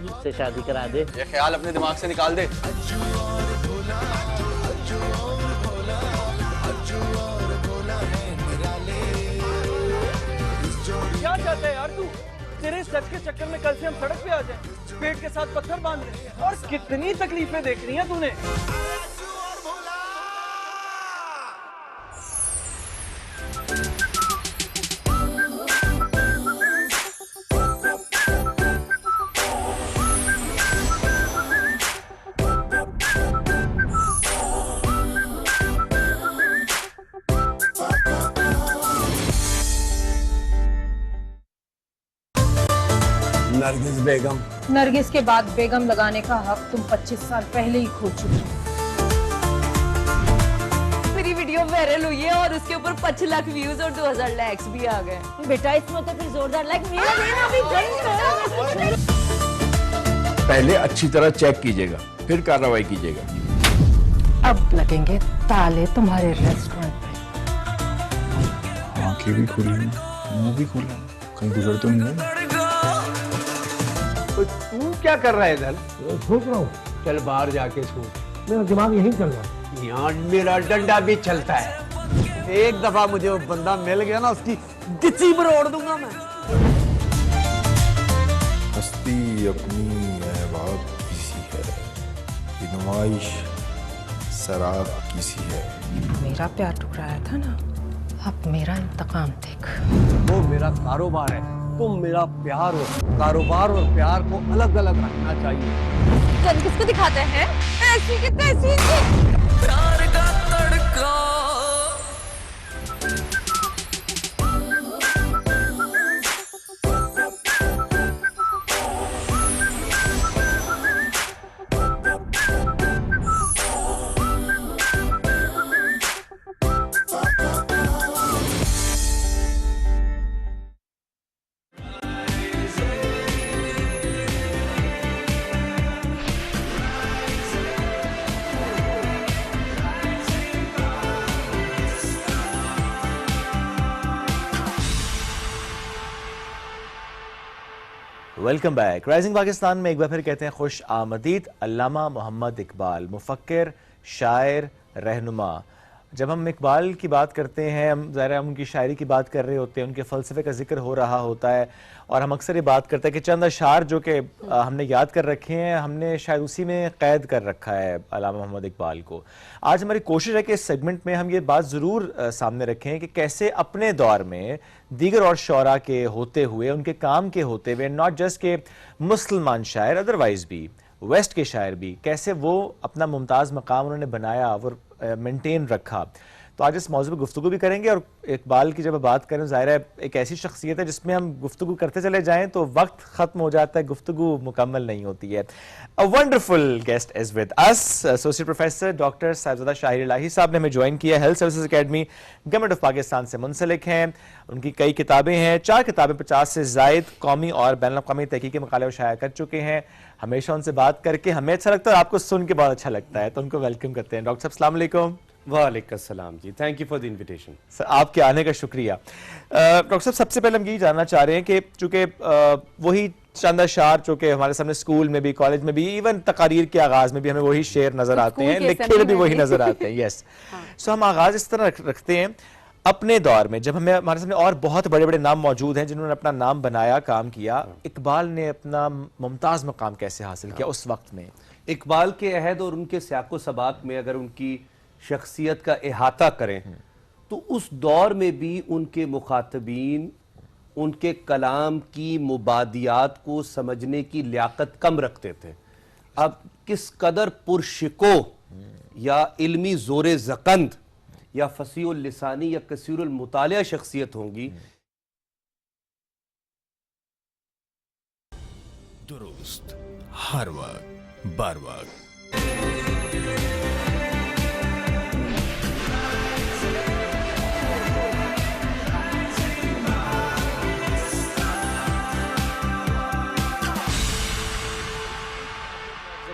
उससे शादी करा दे। ये ख्याल अपने दिमाग से निकाल दे। क्या चाहता है यार तू? तेरे सच के चक्कर में कल से हम सड़क पे आ जाएं, पेट के साथ पत्थर बांध रहे हैं, और कितनी तकलीफें देख रही हैं तूने। नरगिस बेगम। नरगिस के बाद बेगम लगाने का हक तुम 25 साल पहले ही खो चुके हो। मेरी वीडियो वायरल हुई है और उसके ऊपर 5 लाख व्यूज और 2000 लाइक्स भी आ गए। बेटा इसमें तो फिर जोरदार लाइक मेरा देना भी चाहिए। पहले अच्छी तरह चेक कीजिएगा, फिर कार्रवाई कीजिएगा। अब लगेंगे ताले तुम्हारे रेस्टोरेंट पे। आंखें भी खुली, मुंह भी खुला, कहीं गुजर तो नहीं है। तो तू क्या कर रहा है इधर? सोच रहा हूँ। चल बाहर जाके सोच। मेरा दिमाग यही चल रहा है। यहाँ मेरा डंडा भी चलता है। एक दफा मुझे वो बंदा मिल गया ना, उसकी गिच्ची मरोड़ दूंगा मैं। हस्ती अपनी बात किसी है, ये नुमाइश शराब किसी है। मेरा प्यार टुकराया था ना, अब मेरा इंतकाम देख। वो मेरा कारोबार है, तुम मेरा प्यार हो। कारोबार और प्यार को अलग अलग रखना चाहिए। कल किसको दिखाते हैं? ऐसी की तैसी प्यार का तड़का। Welcome back. राइजिंग पाकिस्तान में एक बार फिर कहते हैं खुश आमदीद। अल्लामा मोहम्मद इकबाल, मुफक्किर, शायर, रहनुमा। जब हम इकबाल की बात करते हैं, हम ज़ाहिर उनकी शायरी की बात कर रहे होते हैं, उनके फ़लसफ़े का जिक्र हो रहा होता है, और हम अक्सर ये बात करते हैं कि चंद अशार जो कि हमने याद कर रखे हैं, हमने शायद उसी में क़ैद कर रखा है अल्लामा मोहम्मद इकबाल को। आज हमारी कोशिश है कि इस सेगमेंट में हम ये बात ज़रूर सामने रखें कि कैसे अपने दौर में दीगर और शौरा के होते हुए, उनके काम के होते हुए, नॉट जस्ट के मुसलमान शायर, अदरवाइज़ भी वेस्ट के शायर भी, कैसे वो अपना मुमताज़ मकाम उन्होंने बनाया, वो मेंटेन रखा। तो आज इस मौजू पर गुफ्तगू भी करेंगे। और इकबाल की जब बात करें, ज़ाहिर है एक ऐसी शख्सियत है जिसमें हम गुफ्तगू करते चले जाएं तो वक्त ख़त्म हो जाता है, गुफ्तगू मुकम्मल नहीं होती है। A wonderful guest is with us, associate professor doctor Sahibzada Shahir Ilahi साहब ने हमें ज्वाइन किया। Health services academy government of Pakistan से मुंसलिक हैं। उनकी कई किताबें हैं, 4 किताबें 50 से ज़ायद कौमी और बैनुल-अक़वामी तहक़ीक़ी मक़ाले शाया कर चुके हैं। हमेशा उनसे बात करके हमें अच्छा लगता है और आपको सुन के बहुत अच्छा लगता है, तो उनको वेलकम करते हैं। डॉक्टर साहब अस्सलाम वालेकुम। वालेकुम सलाम जी, thank you for the invitation. Sir आपके आने का शुक्रिया। डॉक्टर साहब, सबसे पहले हम यही जानना चाह रहे हैं कि चूंकि वही चंद अशार जो कि हमारे सामने स्कूल में भी, कॉलेज में भी, इवन तकारीर के आगाज में भी हमें वही शेर नजर आते हैं, लिखे भी वही नजर आते हैं। यस, सो हम आगाज इस तरह रखते हैं अपने दौर में, जब हमें हमारे सामने और बहुत बड़े बड़े नाम मौजूद हैं जिन्होंने अपना नाम बनाया, काम किया। इकबाल ने अपना मुमताज मकाम कैसे हासिल किया उस वक्त में? इकबाल के अहद और उनके सियाको सबाक में अगर उनकी शख्सियत का इहाता करें तो उस दौर में भी उनके मुखातबीन उनके कलाम की मुबादियात को समझने की लियाकत कम रखते थे। अब किस कदर पुरशिको या इल्मी ज़ोरे ज़कंद या फसीउल लिसानी या कसीरुल मुतालिया शख्सियत होंगी। दुरुस्त, हर वक्त, बार वक्त।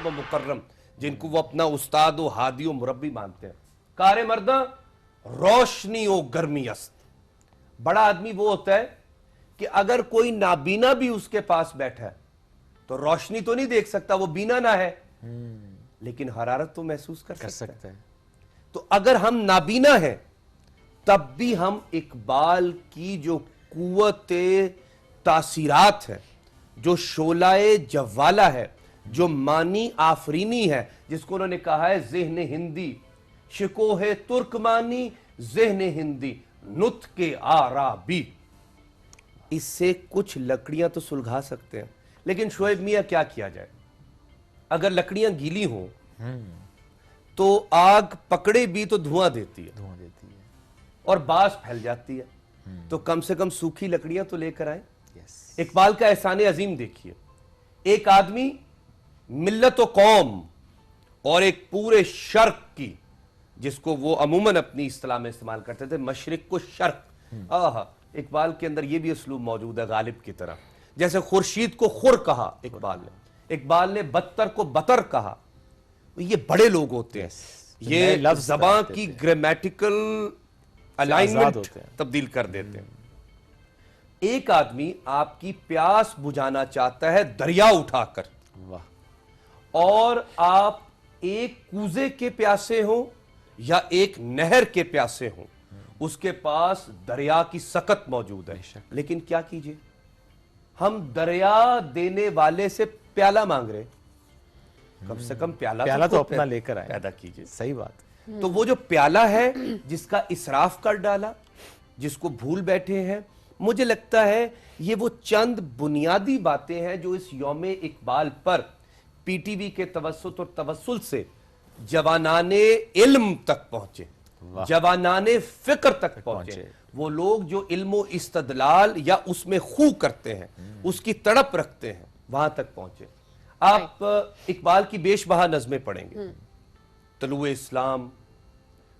मुकर्रम, जिनको वो अपना उस्ताद व हादी व मुरब्बी मानते हैं। कारे मर्दा रोशनी ओ गर्मी अस्त। बड़ा आदमी वो होता है कि अगर कोई नाबीना भी उसके पास बैठा है तो रोशनी तो नहीं देख सकता, वो बीना ना है, लेकिन हरारत तो महसूस कर सकता है। तो अगर हम नाबीना हैं तब भी हम इकबाल की जो कुव्वते तासीरात है, जो शोलाए जवाला है, जो मानी आफरीनी है, जिसको उन्होंने कहा है ज़हन हिंदी, शिकोहे तुर्कमानी ज़हन हिंदी, नुत्के आराबी। इससे कुछ लकड़ियां तो सुलझा सकते हैं, लेकिन शोएब मियां क्या किया जाए? अगर लकड़ियां गीली हों तो आग पकड़े भी तो धुआं देती है और बास फैल जाती है, तो कम से कम सूखी लकड़ियां तो लेकर आए। इकबाल का एहसान अजीम देखिए, एक आदमी मिल्लत व कौम और एक पूरे शर्क की, जिसको वो अमूमन अपनी इस्तिलाह में इस्तेमाल करते थे, मशरिक को शर्क। इकबाल के अंदर ये भी उसलूब मौजूद है गालिब की तरह। जैसे खुर्शीद को खुर कहा इकबाल ने बत्तर को बतर कहा। ये बड़े लोग होते हैं, ये ज़बान की ग्रामेटिकल अलाइनमेंट तब्दील कर देते हैं। एक आदमी आपकी प्यास बुझाना चाहता है दरिया उठाकर, और आप एक कूजे के प्यासे हो या एक नहर के प्यासे हो, उसके पास दरिया की सकत मौजूद है, लेकिन क्या कीजिए, हम दरिया देने वाले से प्याला मांग रहे। कम से कम प्याला तो अपना लेकर आए, पैदा कीजिए। सही बात। तो वो जो प्याला है जिसका इसराफ कर डाला, जिसको भूल बैठे हैं, मुझे लगता है ये वो चंद बुनियादी बातें हैं जो इस यौमे इकबाल पर पीटीवी के तवस्सुत और तवस्सुल से जवानाने इल्म तक पहुंचे, जवानाने फिक्र तक पहुंचे। वो लोग जो इल्म इस्तदलाल या उसमें खू करते हैं, उसकी तड़प रखते हैं, वहां तक पहुंचे। आप इकबाल की बेशबहा नज़में पढ़ेंगे, तलुए इस्लाम,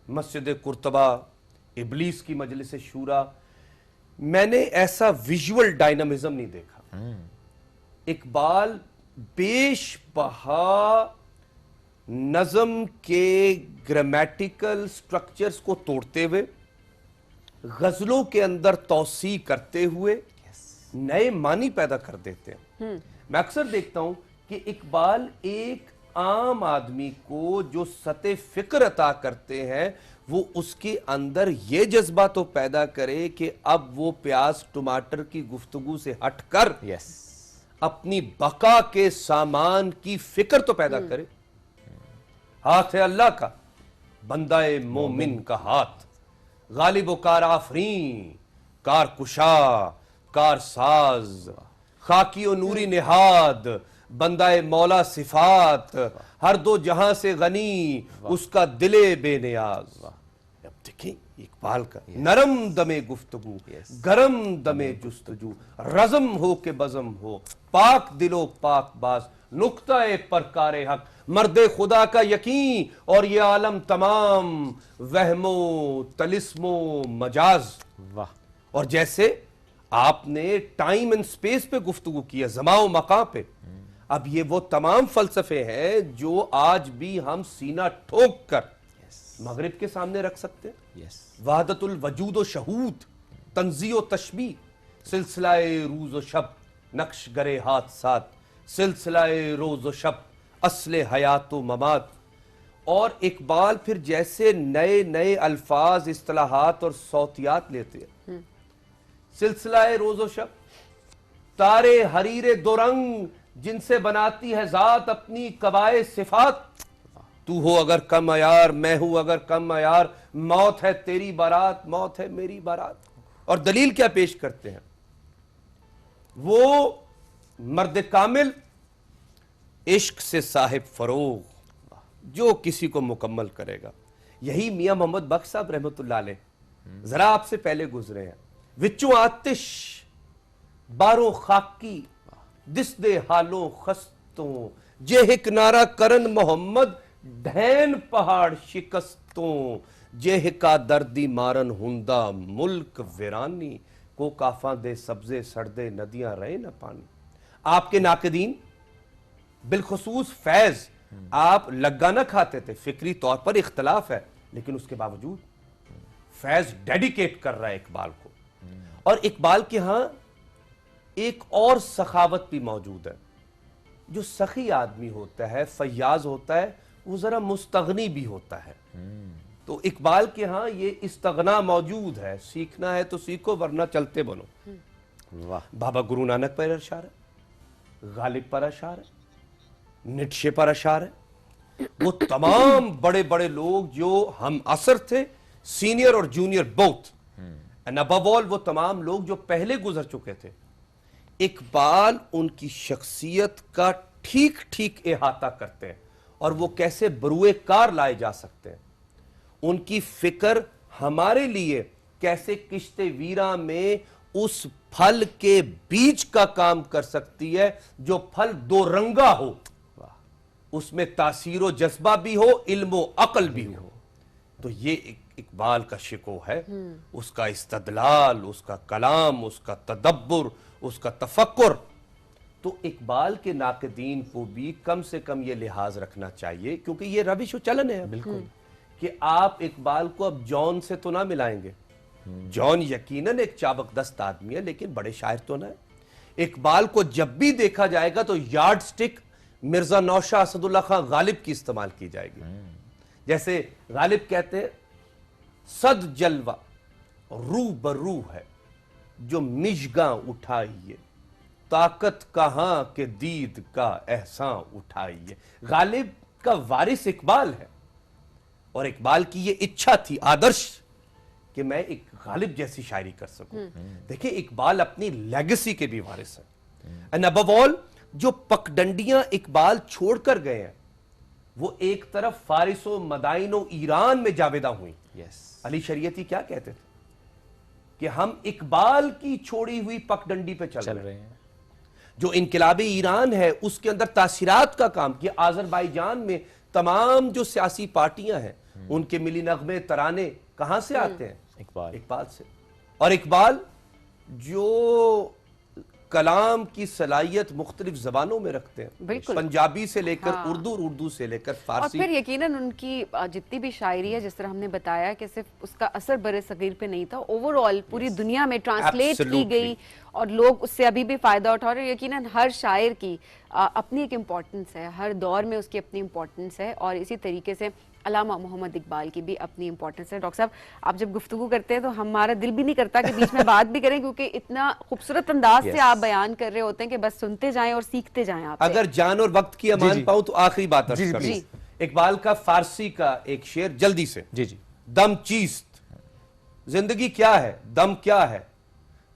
मस्जिद कुर्तबा, इबलीस की मजलिस शूरा। मैंने ऐसा विजुअल डायनामिज्म नहीं देखा। इकबाल बेशबहा नज़म के ग्रामेटिकल स्ट्रक्चर्स को तोड़ते हुए, गजलों के अंदर तौसी करते हुए नए मानी पैदा कर देते हैं। मैं अक्सर देखता हूं कि इकबाल एक आम आदमी को जो सते फिक्र अता करते हैं, वो उसके अंदर ये जज्बा तो पैदा करे कि अब वो प्याज टमाटर की गुफ्तगू से हटकर अपनी बका के सामान की फिक्र तो पैदा करे। हाथ है अल्लाह का, बंदाए मोमिन का हाथ, गालिब व कार आफरीन, कार कुशा, कार साज, खाकी और नूरी निहाद, बंदाए मौला सिफात, हर दो जहां से गनी, उसका दिले बेनियाज। अब देखिए इकबाल का नरम दमे गुफ्तगू, गरम दमे जुस्तजू, रज़म हो के बज़म हो, पाक दिलो पाक बाज, नुक्ता परकारे हक, मर्दे खुदा का यकीन, और ये आलम तमाम वहमो तलिस्मो मजाज। वाह। और जैसे आपने टाइम एंड स्पेस पे गुफ्तगू किया, ज़माओ मकां पे, अब ये वो तमाम फलसफे हैं जो आज भी हम सीना ठोक कर मगरिब के सामने रख सकते हैं। वहदतुल वजूद व शहूद, तंज़ीह व तशबीह, सिलसिलाए रूज़ व शब, नक्श गरे हाथ साथ, सिलसिलाए रोज़ व शब, असले हयात व ममात। और इकबाल फिर जैसे नए नए अल्फाज, इस्तिलाहात और सौतियात लेते हैं। सिलसिलाए रोज़ व शब, तारे हरीरे दो रंग, जिनसे बनाती है जात अपनी कबाए सिफात। तू हो अगर कम अयार, मैं हूं अगर कम अयार, मौत है तेरी बारात, मौत है मेरी बारात। और दलील क्या पेश करते हैं? वो मर्द कामिल, इश्क से साहिब फरोग, जो किसी को मुकम्मल करेगा। यही मियां मोहम्मद बख्श साहब रहमतुल्लाह अलैह जरा आपसे पहले गुजरे हैं। विचों आतिश बारो खाकी, दिस दे हालों खस्तों, जे हिक नारा करन मोहम्मद, ढैन पहाड़ शिकस्तों, जे हिका दर्दी मारन हुंदा मुल्क वीरानी, को काफा दे सब्जे सड़दे नदियां रहे न पानी। आपके नाकदीन बिलखुसूस फैज, आप लग्गा न खाते थे, फिक्री तौर पर इख्तलाफ है, लेकिन उसके बावजूद फैज डेडिकेट कर रहा है इकबाल को। और इकबाल के यहां एक और सखावत भी मौजूद है। जो सखी आदमी होता है, फयाज होता है, वो जरा मुस्तगनी भी होता है। तो इकबाल के यहां ये इस्तगना मौजूद है। सीखना है तो सीखो, वरना चलते बनो। वाह। बाबा गुरु नानक पर अशार है, गालिब पर अशार है, निटशे पर अशार है। वो तमाम बड़े बड़े लोग जो हम असर थे, सीनियर और junior both, and above all वो तमाम लोग जो पहले गुजर चुके थे, इकबाल उनकी शख्सियत का ठीक ठीक इहाता करते हैं और वो कैसे बरूए कार लाए जा सकते हैं। उनकी फिक्र हमारे लिए कैसे किश्ते वीरा में उस फल के बीज का काम कर सकती है जो फल दो रंगा हो, उसमें तासीरो जज्बा भी हो, इल्मो अकल भी हो। तो ये इकबाल का शिको है, उसका इस्तदलाल, उसका कलाम, उसका तदब्बुर, उसका तफक्कुर। तो इकबाल के नाकदीन को भी कम से कम ये लिहाज रखना चाहिए, क्योंकि ये रविश चलन है बिल्कुल कि आप इकबाल को अब जॉन से तो ना मिलाएंगे। जॉन यकीनन एक चाबकदस्त आदमी है, लेकिन बड़े शायर तो ना है। इकबाल को जब भी देखा जाएगा तो यार्ड स्टिक मिर्जा नौशाह असदुल्ला खां गालिब की इस्तेमाल की जाएगी। जैसे गालिब कहते हैं, सद जलवा रू बरू है जो मिशगा उठाइए, ताकत कहां के दीद का एहसान उठाइए। गालिब का वारिस इकबाल है और इकबाल की ये इच्छा थी, आदर्श, कि मैं एक गालिब जैसी शायरी कर सकूं। देखिए इकबाल अपनी लेगेसी के भी वारिस है। एंड अबव ऑल जो पगडंडियां इकबाल छोड़कर गए हैं, वो एक तरफ फारिसो मदाइनो ईरान में जावेदा हुई। अली शरीयती क्या कहते थे कि हम इकबाल की छोड़ी हुई पगडंडी पे चल रहे हैं। जो इनकलाबी ईरान है उसके अंदर तासीरात का काम किया। आज़रबाईजान में तमाम जो सियासी पार्टियां हैं, उनके मिली नगमे तराने कहां से आते हैं? इकबाल से। और इकबाल जो कलाम की सलाहियत मुख्तलिफ जबानों में रखते हैं, बिल्कुल। पंजाबी से लेकर हाँ। उर्दू, उर्दू से लेकर और फारसी। फिर यकीनन उनकी जितनी भी शायरी है, जिस तरह हमने बताया कि सिर्फ उसका असर बरे सगीर पे नहीं था, ओवरऑल पूरी दुनिया में ट्रांसलेट की Absolutely. गई और लोग उससे अभी भी फायदा उठा रहे हैं। यकीनन हर शायर की अपनी एक इम्पोर्टेंस है, हर दौर में उसकी अपनी इम्पोर्टेंस है और इसी तरीके से अल्लामा मोहम्मद इकबाल की भी अपनी इम्पोर्टेंस है। डॉक्टर साहब, आप जब गुफ्तगू करते हैं तो हमारा दिल भी नहीं करता कि बीच में बात भी करें, क्योंकि इतना खूबसूरत अंदाज से आप बयान कर रहे होते हैं कि बस सुनते जाएं और सीखते जाएं आप। अगर जान और वक्त की अमान पाऊं तो आखिरी बात अर्ज कर दूं। इकबाल का फारसी का एक शेर जल्दी से। जी जी। दम चीस्त, जिंदगी क्या है, दम क्या है,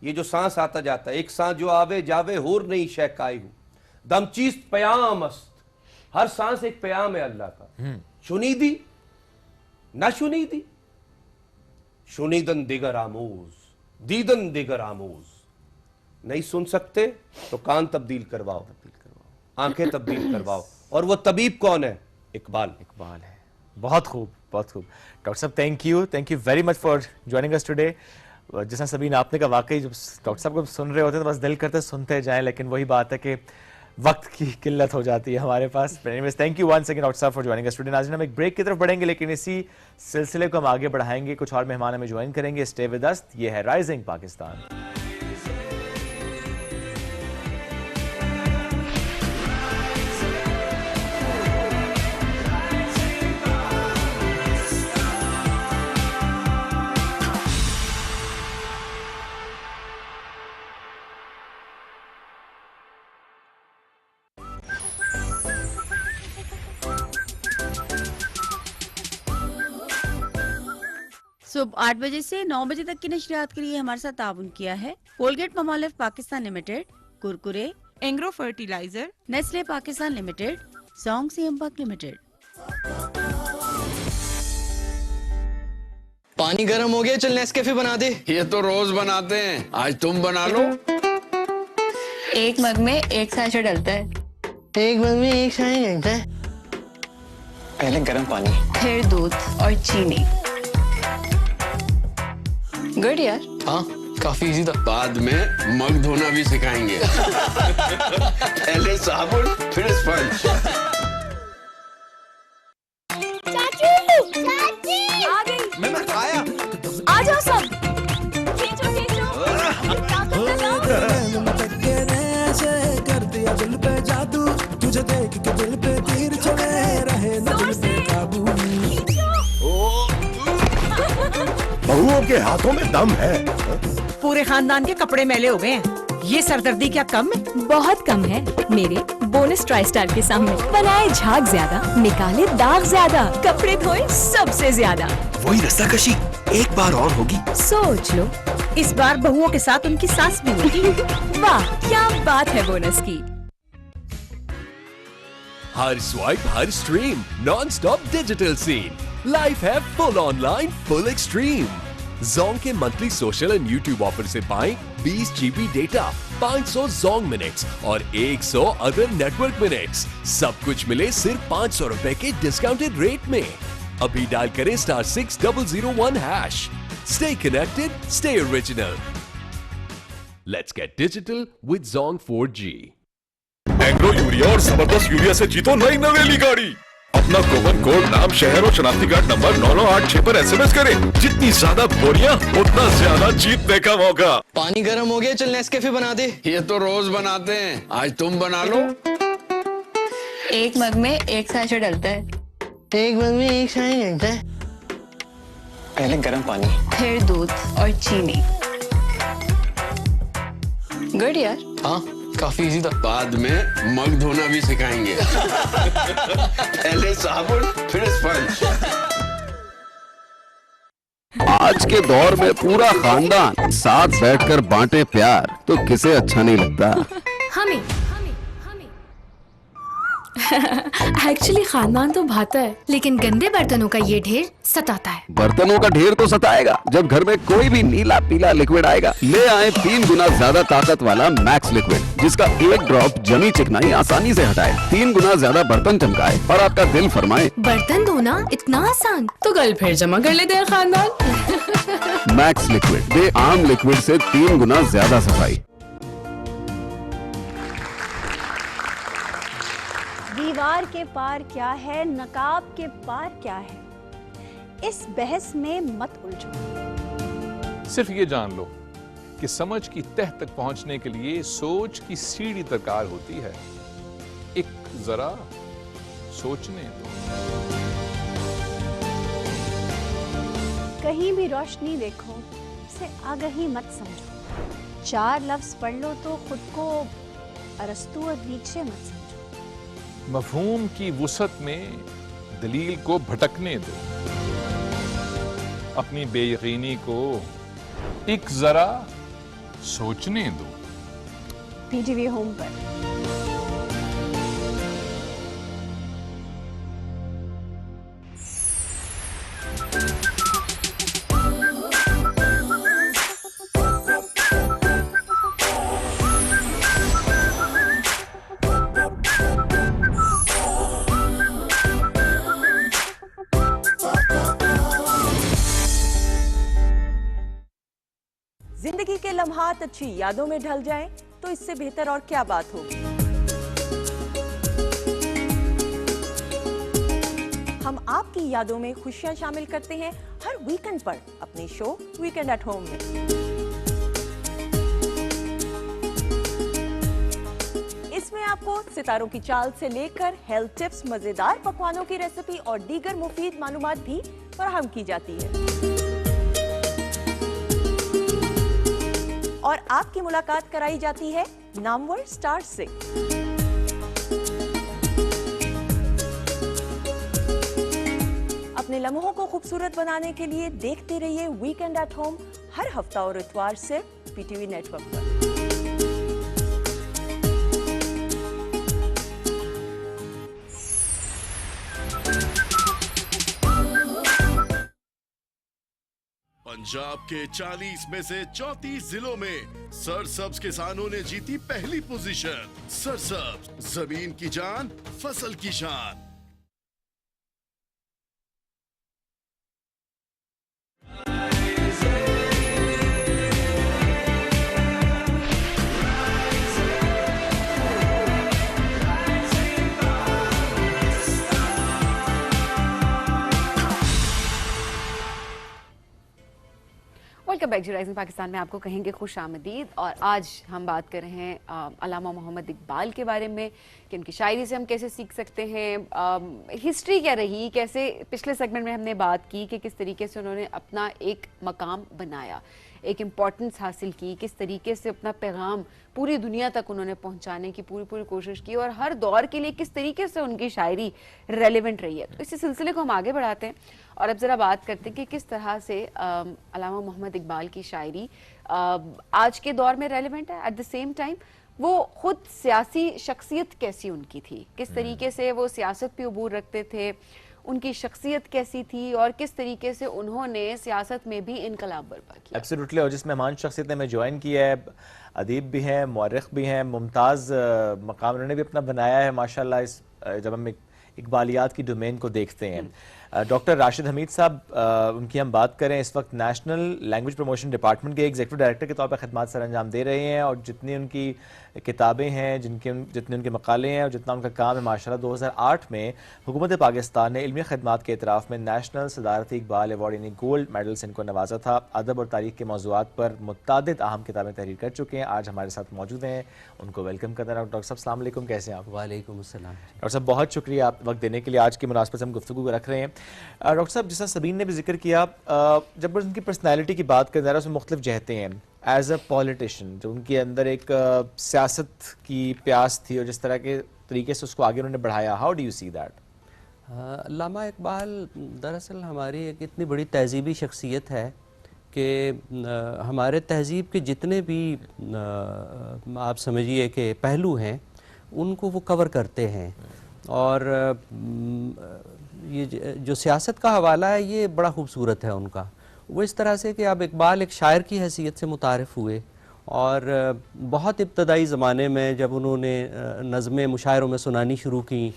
ये जो सांस आता जाता है, एक सांस जो आवे जावे होर नहीं शहकाई हूं, दम चीस्त पयाम अस्त, हर सांस एक पयाम है अल्लाह का। शुनीदी ना शुनीदी, शुनीदन दिगर आमोज, दीदन दिगर आमोज। नहीं सुन सकते तो कान तब्दील करवाओ, आंखें तब्दील करवाओ। और वो तबीब कौन है? इकबाल। इकबाल है। बहुत खूब, बहुत खूब। डॉक्टर साहब, thank you very much for joining us today. जैसा सभी ने आपने कहा, वाकई जब डॉक्टर साहब को सुन रहे होते हैं तो बस दिल करते सुनते जाएं, लेकिन वही बात है कि वक्त की किल्लत हो जाती है हमारे पास। Anyways, thank you once again doctor साहब फॉर ज्वाइनिंग अस टुडे। नाज़रीन, हम एक ब्रेक की तरफ बढ़ेंगे, लेकिन इसी सिलसिले को हम आगे बढ़ाएंगे। कुछ और मेहमान हमें ज्वाइन करेंगे। Stay with us. ये है राइजिंग पाकिस्तान। सुबह 8 बजे से 9 बजे तक की नशरियात के लिए हमारे साथ ताउन किया है Colgate Palmolive Pakistan limited, Kurkure, Engro fertilizer, Nestle Pakistan limited, सॉन्ग सीएमपक लिमिटेड। पानी गर्म हो गया, चल नेस्कैफे बना दे। ये तो रोज बनाते हैं, आज तुम बना लो। एक मग में एक सैशे डलता है। एक मग में एक शाही डलता है। पहले गर्म पानी, फिर दूध और चीनी। गुड यार। हाँ, काफी इजी था। बाद में मग धोना भी सिखाएंगे। पहले साबुन फिर स्पंज। चाची, चाची, आ गई। मैं आया। आ जाओ सब। खींचो खींचो। कर दिया दिल पे जादू, तुझे देख के दिल पे तीर चले रहे न दिल पे काबू। बहुओं के हाथों में दम है। पूरे खानदान के कपड़े मैले हो गए हैं। ये सरदर्दी क्या कम है? बहुत कम है मेरे बोनस ट्राई स्टार के सामने। बनाए झाग ज्यादा, निकाले दाग ज्यादा, कपड़े धोए सबसे ज्यादा। वही रस्साकशी एक बार और होगी। सोच लो, इस बार बहुओं के साथ उनकी सास भी होगी। वाह क्या बात है बोनस की। हर स्वाइप हर stream, non stop digital scene. Life है full online full extreme. Zong के monthly social and YouTube offer से पाएं 20 GB डेटा, 500 जोंग मिनट्स और 100 अदर नेटवर्क मिनट्स। सब कुछ मिले सिर्फ 500 रुपए के डिस्काउंटेड रेट में। अभी डायल करें *6001#। Stay connected, stay original. Let's get digital with Zong 4G. Agro urea और जबरदस्त यूरिया से जीतो नई नवेली गाड़ी। अपना कूपन कोड, नाम, शहर और शनाख्ती कार्ड नंबर 9986 पर SMS करें। जितनी ज्यादा बोरियां उतना ज्यादा जीतने का मौका। पानी गर्म हो गया, चल नेस्कैफे बना दे। ये तो रोज बनाते हैं, आज तुम बना लो। एक मग में एक सैशे डलता है। एक मग में एक शाही डलता है। पहले गर्म पानी, फिर दूध और चीनी। गुड यार। हाँ, काफी इजी था। बाद में मग धोना भी सिखाएंगे। पहले साबुन फिर स्पंज। आज के दौर में पूरा खानदान साथ बैठकर बांटे प्यार तो किसे अच्छा नहीं लगता। हमें एक्चुअली खानदान तो भाता है, लेकिन गंदे बर्तनों का ये ढेर सताता है। बर्तनों का ढेर तो सताएगा जब घर में कोई भी नीला पीला लिक्विड आएगा। ले आए 3 गुना ज्यादा ताकत वाला मैक्स लिक्विड, जिसका एक ड्रॉप जमी चिकनाई आसानी से हटाए, 3 गुना ज्यादा बर्तन चमकाए और आपका दिल फरमाए। बर्तन धोना इतना आसान, तो कल फिर जमा कर लेते हैं खानदान। मैक्स लिक्विड दे आम लिक्विड से 3 गुना ज्यादा सफाई। दीवार के पार क्या है, नकाब के पार क्या है, इस बहस में मत उलझो। सिर्फ ये जान लो कि समझ की तह तक पहुंचने के लिए सोच की सीढ़ी दरकार होती है। एक जरा सोचने दो। कहीं भी रोशनी देखो, उसे आगही मत समझो। 4 लफ्ज पढ़ लो तो खुद को अरस्तू और नीचे मत समझो। मफहूम की वुसअत में दलील को भटकने दो। अपनी बेयकीनी को एक जरा सोचने दो। पीटीवी होम पर। जिंदगी के लम्हात अच्छी यादों में ढल जाएं तो इससे बेहतर और क्या बात होगी। हम आपकी यादों में खुशियां शामिल करते हैं हर वीकेंड पर अपने शो वीकेंड एट होम में। इसमें आपको सितारों की चाल से लेकर हेल्थ टिप्स, मजेदार पकवानों की रेसिपी और दीगर मुफीद मालूमात भी फराहम की जाती है। और आपकी मुलाकात कराई जाती है नामवर स्टार से। अपने लम्हों को खूबसूरत बनाने के लिए देखते रहिए वीकेंड एट होम हर हफ्ता और इतवार से पीटीवी नेटवर्क पर। पंजाब के 40 में से 34 जिलों में सरसब्ज किसानों ने जीती पहली पोजीशन। सरसब्ज, जमीन की जान, फसल की शान। वेलकम बैक जी राइजिंग पाकिस्तान में आपको कहेंगे खुश आमदीद। और आज हम बात कर रहे हैं अल्लामा मोहम्मद इकबाल के बारे में कि उनकी शायरी से हम कैसे सीख सकते हैं, हिस्ट्री क्या रही, कैसे पिछले सेगमेंट में हमने बात की कि किस तरीके से उन्होंने अपना एक मकाम बनाया, एक इम्पॉर्टेंस हासिल की, किस तरीके से अपना पैगाम पूरी दुनिया तक उन्होंने पहुंचाने की पूरी कोशिश की और हर दौर के लिए किस तरीके से उनकी शायरी रेलेवेंट रही है। तो इसी सिलसिले को हम आगे बढ़ाते हैं और अब ज़रा बात करते हैं कि किस तरह से अल्लामा मोहम्मद इकबाल की शायरी आज के दौर में रेलेवेंट है। एट द सेम टाइम वो खुद सियासी शख्सियत कैसी उनकी थी, किस तरीके से वो सियासत पे अबूर रखते थे, उनकी शख्सियत कैसी थी और किस तरीके से उन्होंने सियासत में भी इनकलाब बर्पा किया। एब्सोल्युटली। और जिस मेहमान शख्सियत ने हमें ज्वाइन किया है, अदीब भी हैं, मौरिख भी हैं, मुमताज़ मकाम उन्होंने भी अपना बनाया है माशाल्लाह। इस जब हम इकबालियात की डोमेन को देखते हैं, डॉक्टर राशिद हमीद साहब, उनकी हम बात करें, इस वक्त नेशनल लैंग्वेज प्रमोशन डिपार्टमेंट के एग्जीक्यूटिव डायरेक्टर के तौर पर खिदमत सर अंजाम दे रहे हैं और जितनी उनकी किताबें हैं, जितने उनके मकाले हैं और जितना उनका काम है माशाल्लाह, 2008 में हुकूमत पाकिस्तान ने इल्मी खिदमात के इतराफ़ में नेशनल सदारती इकबाल अवार्ड यानी गोल्ड मेडल से इनको नवाजा था। अदब और तारीख़ के मौज़ूआत पर मुतअद्दिद अहम किताबें तहरीर कर चुके हैं। आज हमारे साथ मौजूद हैं, उनको वेलकम करना है। डॉक्टर साहब अस्सलाम वालेकुम, कैसे हैं आप? वालेकुम अस्सलाम। डॉक्टर साहब बहुत शुक्रिया आप वक्त देने के लिए। आज की मुनासबत से हम गुफ्तगू रख रहे हैं। डॉक्टर साहब, जिस सबीन ने भी जिक्र किया, जब उनकी पर्सनैलिटी की बात करें ज़रा, उसमें मुख्तलिफ जहतें हैं। एज अ पॉलिटिशियन जो उनके अंदर एक सियासत की प्यास थी और जिस तरह के तरीके से उसको आगे उन्होंने बढ़ाया, how do you see that? Allama Iqbal दरअसल हमारी एक इतनी बड़ी तहजीबी शख्सियत है कि हमारे तहजीब के जितने भी आप समझिए कि पहलू हैं उनको वो कवर करते हैं। और ये जो सियासत का हवाला है ये बड़ा खूबसूरत है उनका। वो इस तरह से कि अब इकबाल एक शायर की हैसियत से मुतारिफ़ हुए और बहुत इब्तदाई ज़माने में जब उन्होंने नज़में मुशायरों में सुनानी शुरू की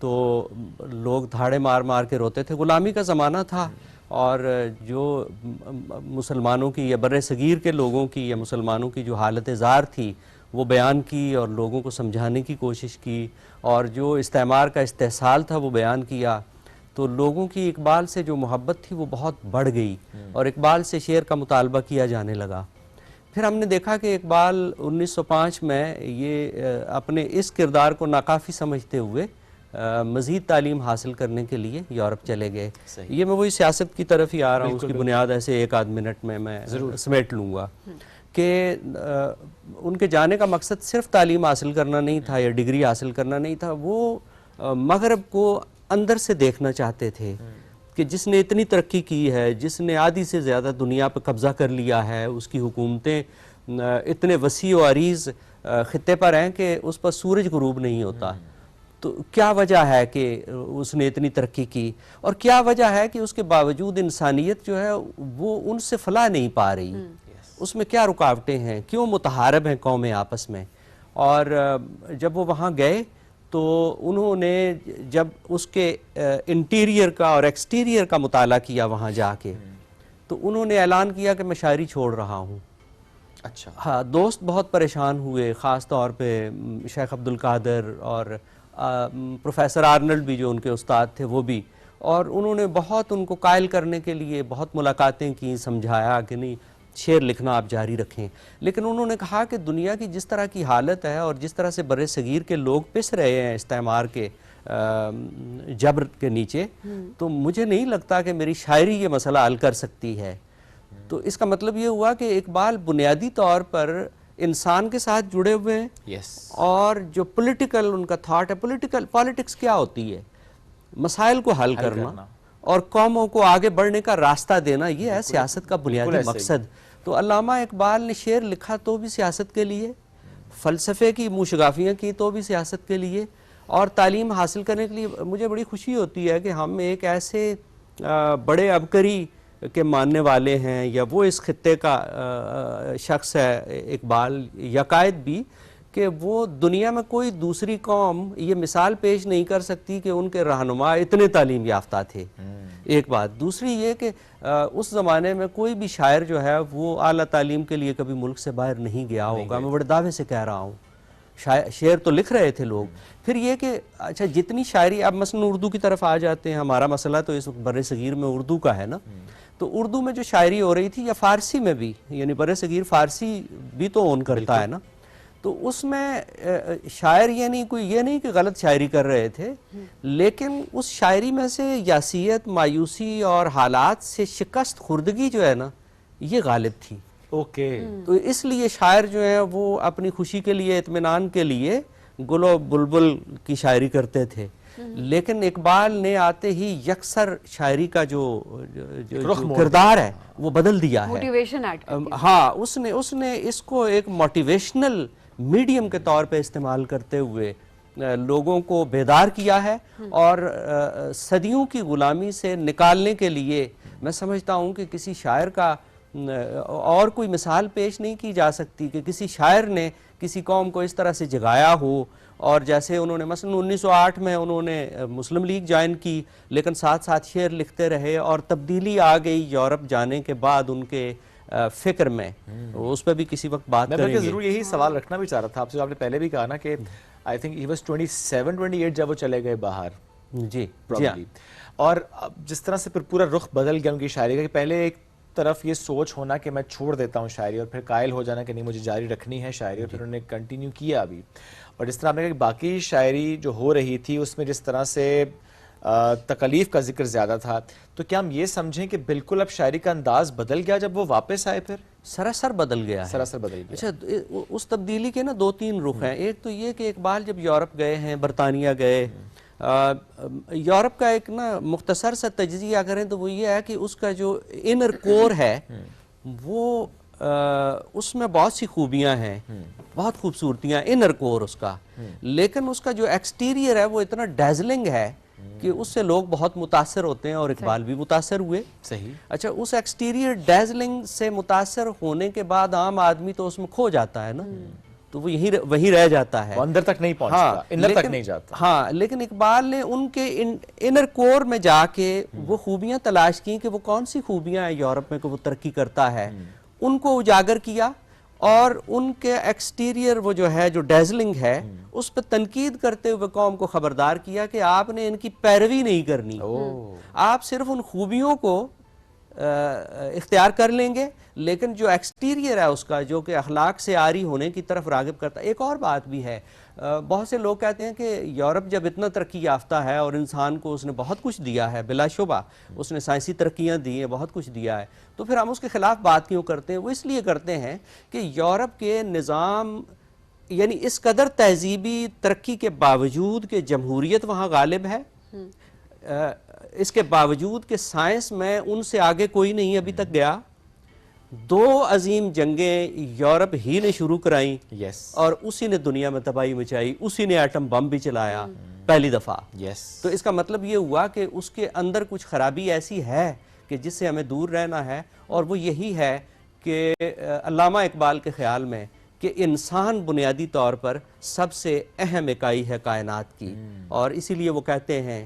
तो लोग धाड़े मार मार के रोते थे। ग़ुलामी का ज़माना था और जो मुसलमानों की या बर्रे सगीर के लोगों की या मुसलमानों की जो हालत ज़ार थी वो बयान की और लोगों को समझाने की कोशिश की, और जो इस्तेमार का इस्तेहसाल था वो बयान किया, तो लोगों की इकबाल से जो मोहब्बत थी वो बहुत बढ़ गई और इकबाल से शेर का मुतालबा किया जाने लगा। फिर हमने देखा कि इकबाल 1905 में ये अपने इस किरदार को नाकाफ़ी समझते हुए मज़ीद तालीम हासिल करने के लिए यूरोप चले गए। ये मैं वही सियासत की तरफ ही आ रहा हूँ, उसकी बुनियाद ऐसे एक आध मिनट में मैं समेट लूँगा कि उनके जाने का मकसद सिर्फ तालीम हासिल करना नहीं था या डिग्री हासिल करना नहीं था, वो मगरब को अंदर से देखना चाहते थे कि जिसने इतनी तरक्की की है, जिसने आधी से ज़्यादा दुनिया पर कब्ज़ा कर लिया है, उसकी हुकूमतें इतने वसी व अरीज़ ख़ित्ते पर हैं कि उस पर सूरज गुरूब नहीं होता, तो क्या वजह है कि उसने इतनी तरक्की की, और क्या वजह है कि उसके बावजूद इंसानियत जो है वो उनसे फला नहीं पा रही, उसमें क्या रुकावटें हैं, क्यों मुतहारब हैं कौमें आपस में। और जब वो वहाँ गए तो उन्होंने जब उसके इंटीरियर का और एक्सटीरियर का मुताला किया वहाँ जाके, तो उन्होंने ऐलान किया कि मैं शायरी छोड़ रहा हूँ। अच्छा। हाँ, दोस्त बहुत परेशान हुए, ख़ास तौर पे शेख अब्दुल कादर और प्रोफेसर आर्नल्ड भी जो उनके उस्ताद थे वो भी, और उन्होंने बहुत उनको कायल करने के लिए बहुत मुलाकातें की, समझाया कि नहीं शेर लिखना आप जारी रखें। लेकिन उन्होंने कहा कि दुनिया की जिस तरह की हालत है और जिस तरह से बड़े सगीर के लोग पिस रहे हैं इस्तेमार के जबर के नीचे, तो मुझे नहीं लगता कि मेरी शायरी ये मसला हल कर सकती है। तो इसका मतलब ये हुआ कि इकबाल बुनियादी तौर पर इंसान के साथ जुड़े हुए हैं। और जो पॉलिटिकल उनका थॉट है, पॉलिटिक्स क्या होती है, मसाइल को हल करना और कौमों को आगे बढ़ने का रास्ता देना, ये है सियासत का बुनियादी मकसद। तो अल्लामा इकबाल ने शेर लिखा तो भी सियासत के लिए, फ़लसफ़े की मुशगाफियाँ की तो भी सियासत के लिए, और तालीम हासिल करने के लिए। मुझे बड़ी खुशी होती है कि हम एक ऐसे बड़े अबकरी के मानने वाले हैं, या वो इस खित्ते का शख्स है इकबाल, यकायद भी कि वो दुनिया में कोई दूसरी कौम ये मिसाल पेश नहीं कर सकती कि उनके रहनुमा इतने तालीम याफ्ता थे। एक बात। दूसरी ये कि उस ज़माने में कोई भी शायर जो है वो आला तालीम के लिए कभी मुल्क से बाहर नहीं गया होगा, मैं बड़े दावे से कह रहा हूँ। शेर तो लिख रहे थे लोग। फिर ये कि अच्छा जितनी शायरी, अब मसलन उर्दू की तरफ आ जाते हैं, हमारा मसला तो इस वक्त बर्रे सगीर में उर्दू का है ना, तो उर्दू में जो शायरी हो रही थी या फ़ारसी में भी, यानी बर्रे सगीर फ़ारसी भी तो ओन करता है ना, तो उसमें शायर यानी कोई ये नहीं कि गलत शायरी कर रहे थे, लेकिन उस शायरी में से यासियत, मायूसी और हालात से शिकस्त खुर्दगी जो है ना, ये गालिब थी। ओके। तो इसलिए शायर जो है वो अपनी खुशी के लिए, इत्मीनान के लिए गुलो बुलबुल की शायरी करते थे। लेकिन इकबाल ने आते ही यकसर शायरी का जो किरदार है वो बदल दिया है। मोटिवेशन ऐड कर दिया। हाँ, उसने इसको एक मोटिवेशनल मीडियम के तौर पे इस्तेमाल करते हुए लोगों को बेदार किया है, और सदियों की गुलामी से निकालने के लिए मैं समझता हूँ कि किसी शायर का और कोई मिसाल पेश नहीं की जा सकती कि किसी शायर ने किसी कौम को इस तरह से जगाया हो। और जैसे उन्होंने मसलन 1908 में उन्होंने मुस्लिम लीग ज्वाइन की, लेकिन साथ साथ शेर लिखते रहे, और तब्दीली आ गई यूरोप जाने के बाद उनके फिक्र में, उस पर भी किसी वक्त बात करेंगे। मैं जरूर यही सवाल रखना भी चाह रहा था आपसे, आपने पहले भी कहा ना कि आई थिंक ही वाज 27-28 जब वो चले गए बाहर। जी, जी। और जिस तरह से फिर पूरा रुख बदल गया उनकी शायरी का, कि पहले एक तरफ ये सोच होना कि मैं छोड़ देता हूँ शायरी, और फिर कायल हो जाना कि नहीं मुझे जारी रखनी है शायरी, और फिर उन्होंने कंटिन्यू किया अभी। और जिस तरह आपने कहा कि बाकी शायरी जो हो रही थी उसमें जिस तरह से तकलीफ का जिक्र ज़्यादा था, तो क्या हम ये समझें कि बिल्कुल अब शायरी का अंदाज बदल गया जब वो वापस आए? फिर सरासर बदल गया है। सरासर बदल गया। अच्छा, उस तब्दीली के ना 2-3 रुख हैं। एक तो ये कि इकबाल जब यूरोप गए हैं, बरतानिया गए, यूरोप का एक ना मुख्तसर सा तज्जिया करें तो वो ये है कि उसका जो इनर कोर है वो उसमें बहुत सी खूबियां हैं, बहुत खूबसूरतियां, इनर कोर उसका, लेकिन उसका जो एक्सटीरियर है वो इतना डैजलिंग है कि उससे लोग बहुत मुतासर होते हैं, और इकबाल भी मुतासर हुए। सही। अच्छा, उस एक्सटीरियर डैजलिंग से मुतासर होने के बाद आम आदमी तो उसमें खो जाता है ना, तो वो वहीं रह जाता है, अंदर तक नहीं पहुंचता। हाँ, इनर तक नहीं जाता। हाँ, लेकिन इकबाल ने उनके इनर कोर में जाके वो खूबियां तलाश की कि वो कौन सी खूबियां हैं यूरोप में कि वो तरक्की करता है, उनको उजागर किया, और उनके एक्सटीरियर वो जो है, जो डेजलिंग है, उस पर तनकीद करते हुए कौम को खबरदार किया कि आपने इनकी पैरवी नहीं करनी। आप सिर्फ उन खूबियों को इख्तियार कर लेंगे, लेकिन जो एक्सटीरियर है उसका, जो कि अखलाक से आरी होने की तरफ रागिब करता है। एक और बात भी है, बहुत से लोग कहते हैं कि यूरोप जब इतना तरक्की याफ्ता है और इंसान को उसने बहुत कुछ दिया है, बिलाशुबा उसने साइंसी तरक्कियाँ दी हैं, बहुत कुछ दिया है, तो फिर हम उसके ख़िलाफ़ बात क्यों करते हैं? वो इसलिए करते हैं कि यूरोप के निज़ाम, यानी इस कदर तहजीबी तरक्की के बावजूद कि जमहूरियत वहाँ गालिब है, इसके बावजूद कि साइंस में उनसे आगे कोई नहीं अभी तक गया। 2 अजीम जंगें यूरोप ही ने शुरू कराई और उसी ने दुनिया में तबाही मचाई, उसी ने एटम बम भी चलाया पहली दफ़ा। तो इसका मतलब ये हुआ कि उसके अंदर कुछ खराबी ऐसी है कि जिससे हमें दूर रहना है, और वो यही है कि अल्लामा इकबाल के ख्याल में कि इंसान बुनियादी तौर पर सबसे अहम इकाई है कायनात की, और इसीलिए वो कहते हैं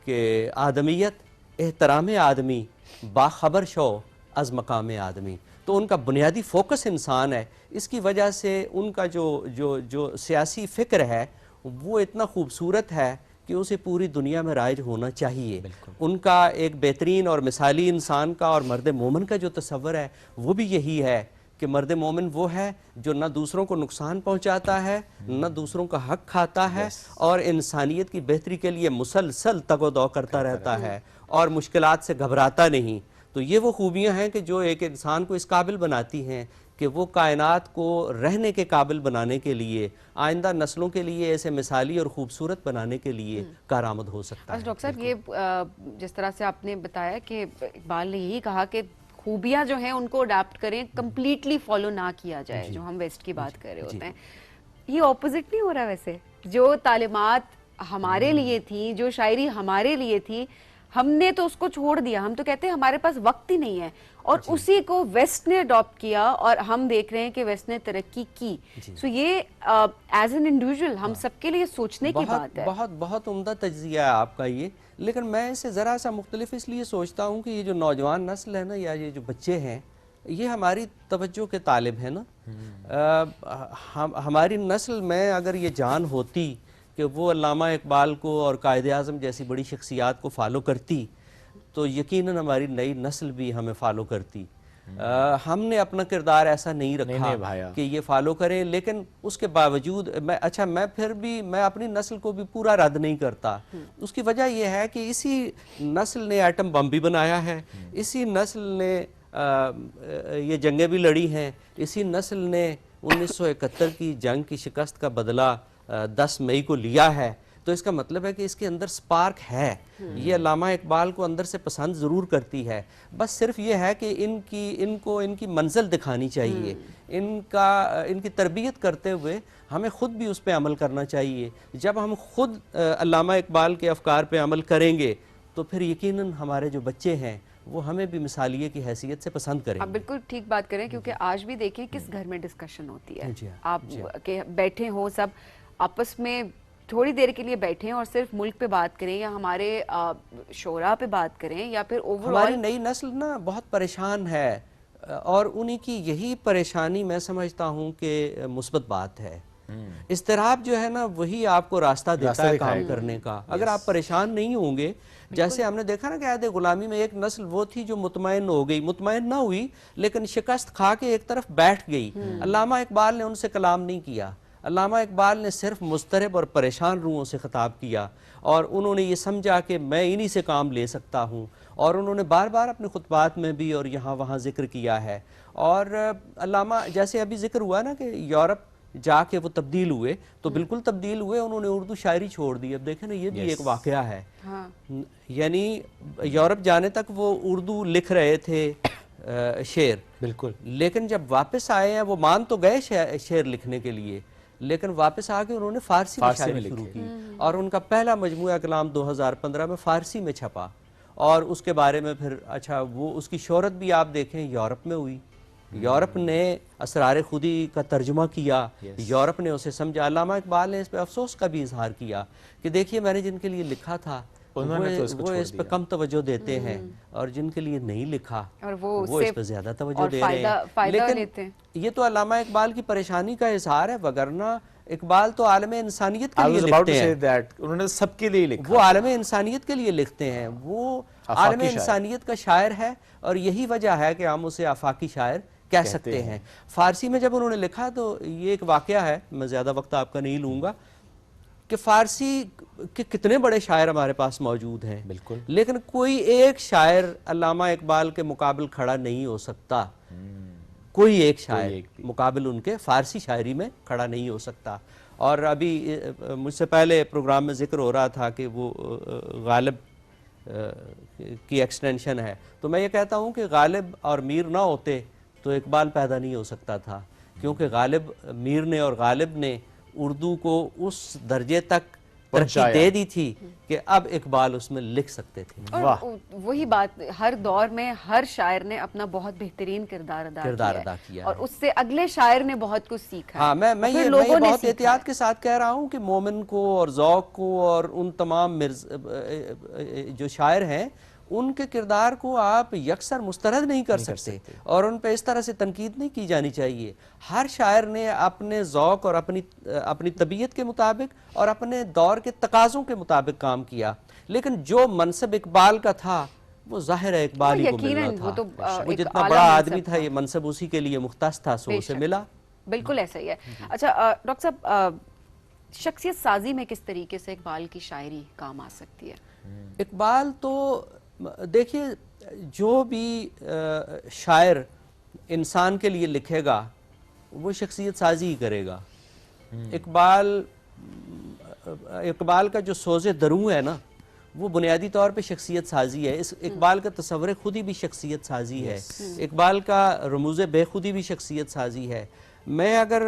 कि आदमियत एहतराम आदमी बाखबर शो अज़ मकाम आदमी। तो उनका बुनियादी फोकस इंसान है। इसकी वजह से उनका जो सियासी फ़िक्र है वो इतना खूबसूरत है कि उसे पूरी दुनिया में राइज होना चाहिए। उनका एक बेहतरीन और मिसाली इंसान का और मर्द मोमिन का जो तस्वर है वो भी यही है कि मर्द मोमिन वो है जो न दूसरों को नुकसान पहुंचाता है, न दूसरों का हक खाता है, और इंसानियत की बेहतरी के लिए मुसलसल तगोदौ करता रहता है और मुश्किलात से घबराता नहीं। तो ये वो खूबियां हैं कि जो एक इंसान को इस काबिल बनाती हैं कि वो कायनात को रहने के काबिल बनाने के लिए, आइंदा नस्लों के लिए ऐसे मिसाली और ख़ूबसूरत बनाने के लिए कारआमद हो सकता है। डॉक्टर साहब, ये जिस तरह से आपने बताया कि इकबाल ने यही कहा कि खूबियाँ जो हैं उनको अडाप्ट करें, कम्प्लीटली फॉलो ना किया जाए, जो हम वेस्ट की बात कर रहे होते हैं। ये ऑपोजिट नहीं हो रहा? वैसे जो तालीमात हमारे लिए थी, जो शायरी हमारे लिए थी, हमने तो उसको छोड़ दिया। हम तो कहते हैं हमारे पास वक्त ही नहीं है, और उसी को वेस्ट ने अडॉप्ट किया, और हम देख रहे हैं कि वेस्ट ने तरक्की की। सो ये एज एन इंडिविजुअल हम सबके लिए सोचने की बात है। बहुत उम्दा तज्जिया है आपका ये, लेकिन मैं इसे ज़रा सा मुख्तलिफ इसलिए सोचता हूँ कि ये जो नौजवान नस्ल है ना, या ये जो बच्चे हैं, ये हमारी तवज्जो के तालिब है ना। हमारी नस्ल में अगर ये जान होती कि वो अल्लामा इकबाल को और कायदे आज़म जैसी बड़ी शख्सियात को फॉलो करती, तो यकीनन हमारी नई नस्ल भी हमें फॉलो करती। हमने अपना किरदार ऐसा नहीं रखा कि ये फॉलो करें, लेकिन उसके बावजूद मैं फिर भी मैं अपनी नस्ल को भी पूरा रद्द नहीं करता। उसकी वजह यह है कि इसी नस्ल ने एटम बम भी बनाया है, इसी नस्ल ने ये जंगें भी लड़ी हैं, इसी नस्ल ने 1971 की जंग की शिकस्त का बदला 10 मई को लिया है। तो इसका मतलब है कि इसके अंदर स्पार्क है। ये अल्लामा इकबाल को अंदर से पसंद ज़रूर करती है, बस सिर्फ ये है कि इनकी मंजिल दिखानी चाहिए। इनकी तरबियत करते हुए हमें ख़ुद भी उस पर अमल करना चाहिए। जब हम खुद अल्लामा इकबाल के अफकार पे अमल करेंगे तो फिर यकीनन हमारे जो बच्चे हैं वो हमें भी मिसालिये की हैसियत से पसंद करेंगे। आप बिल्कुल ठीक बात करें, क्योंकि आज भी देखिए किस घर में डिस्कशन होती है। आप के बैठे हो, सब आपस में थोड़ी देर के लिए बैठें और सिर्फ मुल्क पे बात करें, या हमारे शोरा पे बात करें, या फिर ओवरऑल। हमारी नई नस्ल ना बहुत परेशान है, और उन्हीं की यही परेशानी मैं समझता हूँ कि मुस्बत बात है। इस्तिराब जो है ना, वही आपको रास्ता देता है काम करने का। अगर आप परेशान नहीं होंगे, जैसे हमने देखा ना कि आयद गुलामी में एक नस्ल वो थी जो मुतमईन हो गई, मुतमईन ना हुई लेकिन शिकस्त खा के एक तरफ बैठ गई। अल्लामा इकबाल ने उनसे कलाम नहीं किया। अल्लामा इकबाल ने सिर्फ मुस्तरब और परेशान रूहों से खिताब किया, और उन्होंने ये समझा कि मैं इन्हीं से काम ले सकता हूँ, और उन्होंने बार बार अपने खुतबात में भी और यहाँ वहाँ जिक्र किया है। और अल्लामा, जैसे अभी जिक्र हुआ ना कि यूरोप जाके वो तब्दील हुए, तो बिल्कुल तब्दील हुए, उन्होंने उर्दू शायरी छोड़ दी। अब देखें ना, ये भी एक वाकया है। यानी यूरोप जाने तक वो उर्दू लिख रहे थे शेर, बिल्कुल, लेकिन जब वापस आए हैं, वो मान तो गए शेर लिखने के लिए, लेकिन वापस आके उन्होंने फारसी में शायरी शुरू की, और उनका पहला मजमूआ कलाम 2015 में फारसी में छपा। और उसके बारे में फिर वो उसकी शोहरत भी आप देखें यूरोप में हुई। यूरोप ने असरार खुदी का तर्जुमा किया, यूरोप ने उसे समझा। अल्लामा इकबाल ने इस पर अफसोस का भी इजहार किया कि देखिए, मैंने जिनके लिए लिखा था उन्होंने तो इसको वो छोड़ इस पे कम तवज्जो देते हैं, और जिनके लिए नहीं लिखा और वो इस पे ज्यादा तवज्जो और दे रहे हैं। फायदा लेते लेकिन हैं। ये तो अल्लामा इकबाल की परेशानी का इजहार है, वगरना इकबाल तो आलम इंसानियत के I लिए was about to लिखते say हैं। that, उन्होंने सबके लिए लिखा। वो आलम इंसानियत के लिए लिखते हैं, वो आफाकी आलम शायर। इंसानियत का शायर है, और यही वजह है कि हम उसे आफाकी शायर कह सकते हैं। फारसी में जब उन्होंने लिखा तो ये एक वाकया है, मैं ज़्यादा वक्त आपका नहीं लूँगा, कि फारसी के कितने बड़े शायर हमारे पास मौजूद हैं, बिल्कुल, लेकिन कोई एक शायर अल्लामा इकबाल के मुकाबिल खड़ा नहीं हो सकता। कोई एक शायर मुकाबिल उनके फारसी शायरी में खड़ा नहीं हो सकता। और अभी मुझसे पहले प्रोग्राम में जिक्र हो रहा था कि वो गालिब की एक्सटेंशन है, तो मैं ये कहता हूँ कि गालिब और मीर ना होते तो इकबाल पैदा नहीं हो सकता था, क्योंकि गालिब, मीर ने और गालिब ने उर्दू को उस दर्जे तक तरक्की दे दी थी कि अब इकबाल उसमें लिख सकते थे। और वही बात, हर दौर में हर शायर ने अपना बहुत बेहतरीन किरदार अदा किया और उससे अगले शायर ने बहुत कुछ सीखा। हाँ, मैं ये बहुत एहतियात के साथ कह रहा हूँ कि मोमिन को और ज़ौक़ को और उन तमाम जो शायर हैं उनके किरदार को आप यकसर मुस्तरद नहीं कर सकते और उन पे इस तरह से तनकीद नहीं की जानी चाहिए। हर शायर ने अपने ज़ौक़ और अपनी तबीयत के मुताबिक और अपने दौर के तकाज़ों के मुताबिक काम किया, लेकिन जो मनसब इकबाल का था वो जाहिर है इकबाल ही को मिलना था। वो जितना बड़ा आदमी था, ये मनसब उसी के लिए मुख्तस था, सो उसे मिला। बिल्कुल ऐसा ही है। अच्छा डॉक्टर साहब, शख्सियत साजी में किस तरीके से इकबाल की शायरी काम आ सकती है? इकबाल तो देखिए, जो भी शायर इंसान के लिए लिखेगा वो शख्सियत साजी ही करेगा। इकबाल का जो सोज़े दरू है ना, वो बुनियादी तौर पे शख्सियत साजी है। इस इकबाल का तसव्वुर खुदी भी शख्सियत साजी है, इकबाल का रमूज़े बेखुदी भी शख्सियत साजी है। मैं अगर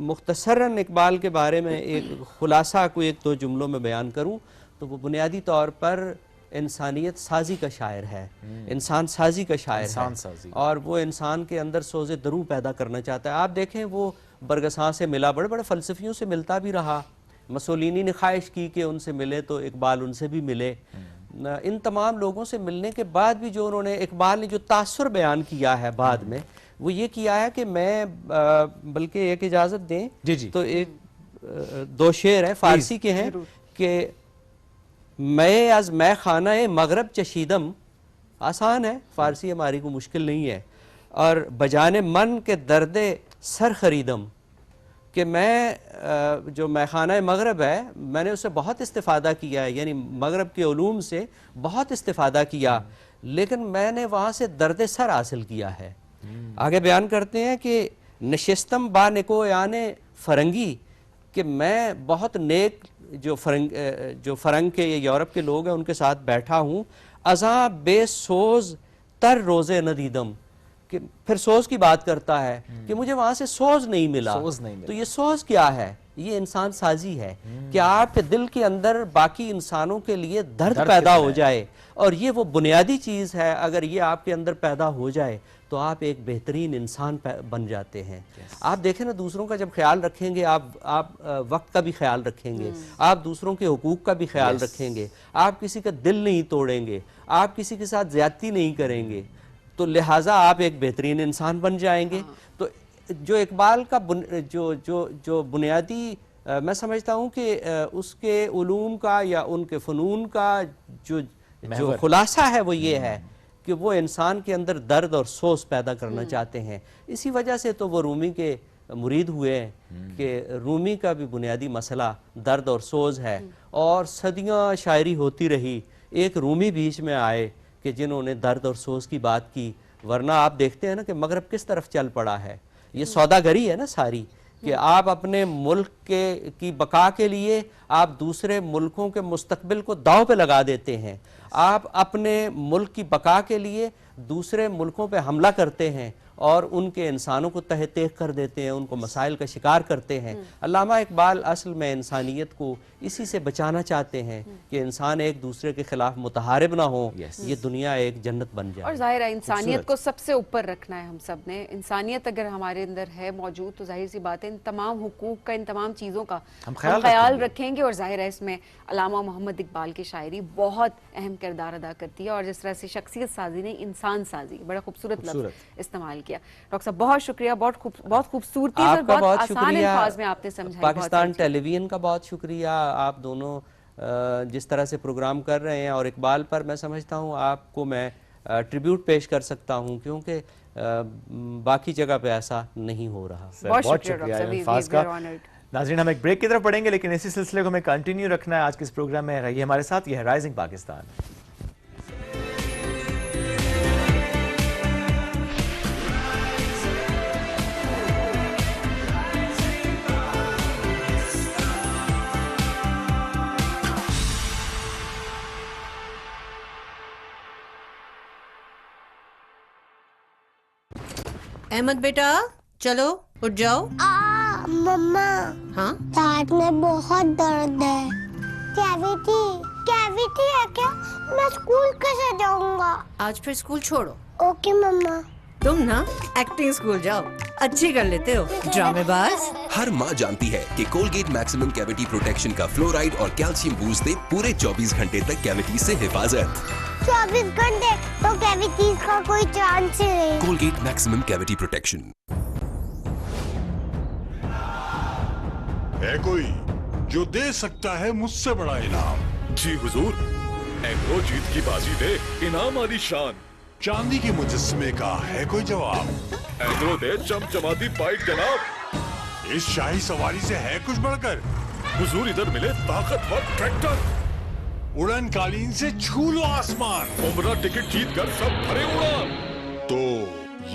मुख्तसरन इकबाल के बारे में एक खुलासा को एक दो जुमलों में बयान करूँ तो वो बुनियादी तौर पर इंसानियत साजी का शायर है, इंसान साजी का शायर है, और वो इंसान के अंदर सोज़े दरू पैदा करना चाहता है। आप देखें, वो बरगसां से मिला, बड़े बड़े फ़लसफ़ियों से मिलता भी रहा। मसोलिनी ने ख्वाहिश की कि उनसे मिले तो इकबाल उनसे भी मिले। इन तमाम लोगों से मिलने के बाद भी जो उन्होंने, इकबाल ने जो तासुर बयान किया है बाद में, वो ये किया है कि मैं, बल्कि एक इजाज़त दें जी, तो एक दो शेर है फारसी के हैं कि मैं आज मैं खाना मगरब चशीदम, आसान है, फारसी हमारी को मुश्किल नहीं है, और बजाने मन के दर्दे सर खरीदम, कि मैं जो मैखाना मगरब है मैंने उससे बहुत इस्तिफ़ादा किया है, यानी मगरब के उलूम से बहुत इस्तिफ़ादा किया, लेकिन मैंने वहाँ से दर्द सर हासिल किया है। आगे बयान करते हैं कि नशिस्तम बा निको याने फरंगी, कि मैं बहुत नेक जो फरंग के यूरोप के लोग हैं उनके साथ बैठा हूँ। अज़ा बेसोज तर रोज़े नदीदम, कि फिर सोज की बात करता है कि मुझे वहां से सोज नहीं मिला। तो ये सोज क्या है? ये इंसान साजी है कि आपके दिल के अंदर बाकी इंसानों के लिए दर्द पैदा हो जाए, और ये वो बुनियादी चीज़ है। अगर ये आपके अंदर पैदा हो जाए तो आप एक बेहतरीन इंसान बन जाते हैं। आप देखें ना, दूसरों का जब ख्याल रखेंगे, आप वक्त का भी ख्याल रखेंगे, आप दूसरों के हुकूक का भी ख्याल रखेंगे, आप किसी का दिल नहीं तोड़ेंगे, आप किसी के साथ ज्यादती नहीं करेंगे, तो लिहाजा आप एक बेहतरीन इंसान बन जाएंगे। तो जो इकबाल का जो बुनियादी मैं समझता हूँ कि उसके उलूम का या उनके फ़नून का जो खुलासा है वो ये है कि वो इंसान के अंदर दर्द और सोच पैदा करना चाहते हैं। इसी वजह से तो वो रूमी के मुरीद हुए हैं कि रूमी का भी बुनियादी मसला दर्द और सोच है, और सदियाँ शायरी होती रही, एक रूमी बीच में आए कि जिन्होंने दर्द और सोच की बात की। वरना आप देखते हैं ना कि मगरब किस तरफ चल पड़ा है, ये सौदागरी है ना सारी, कि आप अपने मुल्क की बका के लिए आप दूसरे मुल्कों के मुस्तकबिल को दांव पे लगा देते हैं। आप अपने मुल्क की बका के लिए दूसरे मुल्कों पे हमला करते हैं और उनके इंसानों को तह तेख कर देते हैं, उनको मसाइल का शिकार करते हैं। अल्लामा इकबाल असल में इंसानियत को इसी से बचाना चाहते हैं कि इंसान एक दूसरे के खिलाफ मुतहारिब ना हो, ये दुनिया एक जन्नत बन जाए। और जाहिर है इंसानियत को सबसे ऊपर रखना है हम सब ने। इंसानियत अगर हमारे अंदर है मौजूद तो जाहिर सी बात है इन तमाम हुकूक का, इन तमाम चीज़ों का हम ख्याल रखेंगे। और जाहिर है इसमें अल्लामा मोहम्मद इकबाल की शायरी बहुत अहम किरदार अदा करती है। और जिस तरह से शख्सियत साजी ने इंसान साजी, बड़ा खूबसूरत लफ्ज़ इस्तेमाल किया। डॉक्टर साहब बहुत शुक्रिया, बहुत खूबसूरती से बहुत आसान अल्फाज में आपने समझाया। पाकिस्तान टेलीविजन का बहुत शुक्रिया, आप दोनों जिस तरह से प्रोग्राम कर रहे हैं। और इकबाल पर मैं समझता हूँ आपको मैं ट्रिब्यूट पेश कर सकता हूँ, क्योंकि बाकी जगह पे ऐसा नहीं हो रहा। बहुत शुक्रिया अल्फाज का। नाज़रीन, हम एक ब्रेक की तरफ पढ़ेंगे, लेकिन इसी सिलसिले को हमें कंटिन्यू रखना है। आज के इस प्रोग्राम में रहिए हमारे साथ। ये है राइजिंग पाकिस्तान। अहमद बेटा चलो उठ जाओ। मम्मा, हाँ पेट में बहुत दर्द है। कैविटी है क्या? मैं स्कूल कैसे जाऊंगा? आज फिर स्कूल छोड़ो। ओके मम्मा। तुम ना एक्टिंग स्कूल जाओ, अच्छी कर लेते हो ड्रामेबाज। हर माँ जानती है कि कोलगेट मैक्सिमम कैविटी प्रोटेक्शन का फ्लोराइड और कैल्शियम बूस्ट दे पूरे 24 घंटे तक कैविटी से हिफाजत। 24 घंटे तो कैविटीज का कोई चांस ही नहीं। Colgate maximum cavity protection. है कोई जो दे सकता है मुझसे बड़ा इनाम? जी हुजूर, एग्रो जीत की बाजी दे, इनाम आली शान। चांदी के मुजस्समे का है कोई जवाब? एग्रो दे चमचमाती बाइक जनाब। इस शाही सवारी से है कुछ बढ़कर? हुजूर इधर मिले ताकतवर ट्रैक्टर। उड़न कालीन से छू लो आसमान। उम्रा टिकट जीत कर सब भरे उड़ान। तो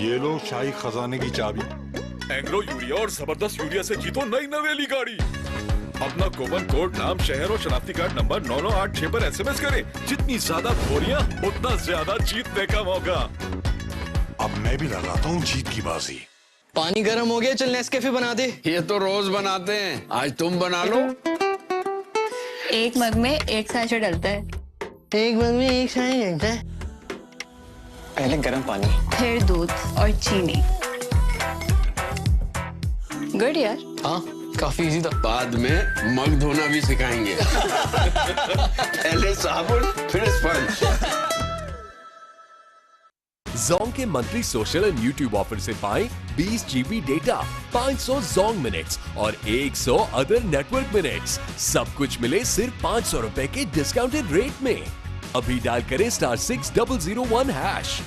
ये लो शाही खजाने की चाबी। एग्रो यूरिया और जबरदस्त यूरिया से जीतो नई नवेली गाड़ी। अपना कूपन कोड, नाम, शहर और शनाख्ती कार्ड नंबर 9986 पर SMS करें। जितनी ज्यादा बोरियां उतना ज्यादा जीतने का मौका। अब मैं भी लगाता हूँ जीत की बाजी। पानी गर्म हो गया, चल नेस्कैफे बना दे। ये तो रोज बनाते हैं, आज तुम बना लो। एक मग में एक सैशे डलता है। एक मग में एक सैशे डलता है। पहले गर्म पानी, फिर दूध और चीनी। गुड यार। हाँ काफी इजी था। बाद में मग धोना भी सिखाएंगे। पहले साबुन फिर स्पंज। जोंग के monthly social and YouTube offer से पाएं 20 GB डेटा, 500 जोंग मिनट्स और 100 अदर नेटवर्क मिनट्स। सब कुछ मिले सिर्फ 500 रुपए के डिस्काउंटेड रेट में। अभी डायल करें *6001#।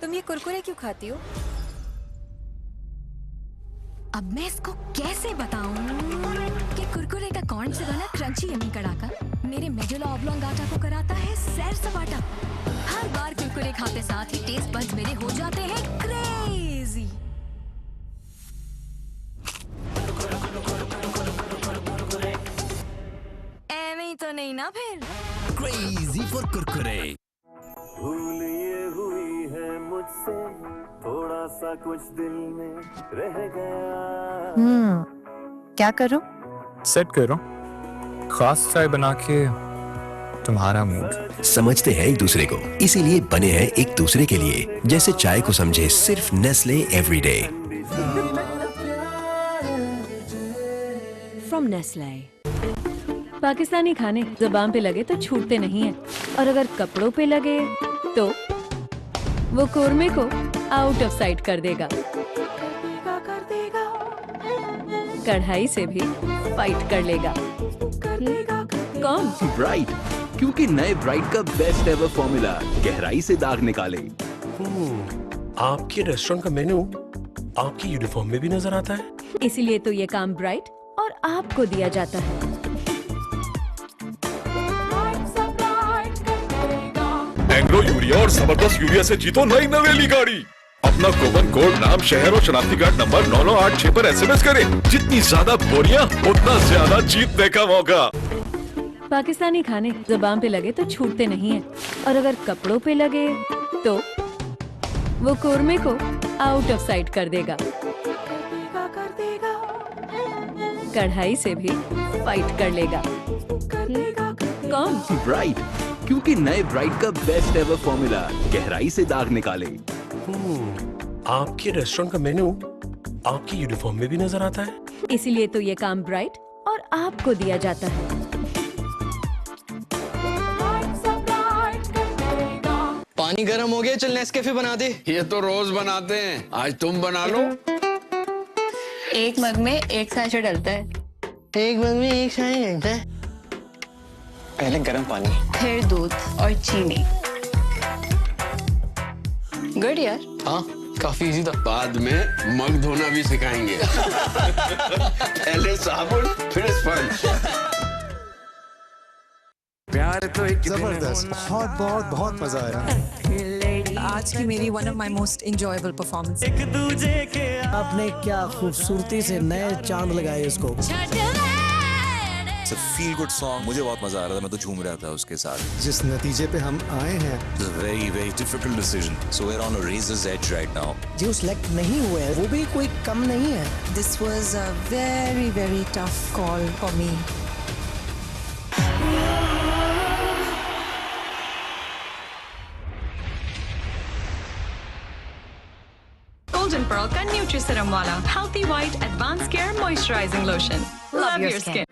तुम ये कुरकुरे क्यों खाती हो? अब मैं इसको कैसे बताऊं कि कुरकुरे का कॉर्न से बना क्रंची यम्मी कड़ाका मेरे मेडुला ऑब्लोंगाटा को कराता है सैर सपाटा। हर बार कुरकुरे खाते साथ ही टेस्ट बड्स मेरे हो जाते हैं क्रेजी। ऐਵੇਂ तो नहीं ना फिर? Crazy for Kurkure. भूल ये हुई है मुझसे, थोड़ा सा कुछ दिल में रह गया। क्या करो? सेट करो खास चाय बना के तुम्हारा मूड। समझते हैं एक दूसरे को, इसीलिए बने हैं एक दूसरे के लिए। जैसे चाय को समझे सिर्फ Nestle everyday. From Nestle. Pakistani खाने ज़बान पे लगे तो छूटते नहीं हैं, और अगर कपड़ों पे लगे तो वो कोरमे को आउट ऑफ साइट कर देगा। कढ़ाई से भी फाइट कर लेगा। कौन? ब्राइट, क्योंकि नए ब्राइट का बेस्ट एवर फॉर्मूला गहराई से दाग निकाले। आपके रेस्टोरेंट का मेन्यू आपकी यूनिफॉर्म में भी नजर आता है। इसीलिए तो ये काम ब्राइट और आपको दिया जाता है। एग्रो यूरिया और जबरदस्त यूरिया से जीतो नई नवेली गाड़ी। अपना कूपन कोड, नाम, शहर और शनाख्ती कार्ड नंबर 9986 पर SMS करें। जितनी ज्यादा बोरियां उतना ज्यादा जीतने का मौका। पाकिस्तानी खाने ज़बान पे लगे तो छूटते नहीं हैं, और अगर कपड़ों पे लगे तो वो कोरमे को आउट ऑफ साइट कर देगा। कढ़ाई से भी फाइट कर लेगा। कौन? ब्राइट, क्योंकि नए ब्राइट का बेस्ट एवर फॉर्मूला गहराई से दाग निकाले। आपके रेस्टोरेंट का मेन्यू आपकी यूनिफॉर्म में भी नजर आता है। इसीलिए तो ये काम ब्राइट और आपको दिया जाता है। पानी गर्म हो गया, चल नेस्कैफे बना दे। ये तो रोज बनाते हैं, आज तुम बना लो। एक मग में एक सैशे डलता है। एक मग में एक शाही डलता है। पहले गर्म पानी, फिर दूध और चीनी। गुड यार। हाँ, काफी इजी था। बाद में मग धोना भी सिखाएंगे। पहले साबुन फिर स्पंज। प्यार तो एक जबरदस्त, बहुत बहुत बहुत मजा आया। आज की मेरी one of my most enjoyable performance. आपने क्या खूबसूरती से नए चांद लगाए इसको। फील गुड सॉन्ग, मुझे बहुत मजा आ रहा था, मैं तो झूम रहा था उसके साथ। जिस नतीजे पे हम आए हैं, very very difficult decision, so we are on a razor's edge right now. जो सिलेक्ट नहीं हुए हैं वो भी कोई कम नहीं है। This was a very very tough call for me. Golden Pearl का न्यूट्रीसीरम वाला healthy white advance care moisturising lotion. Love your skin.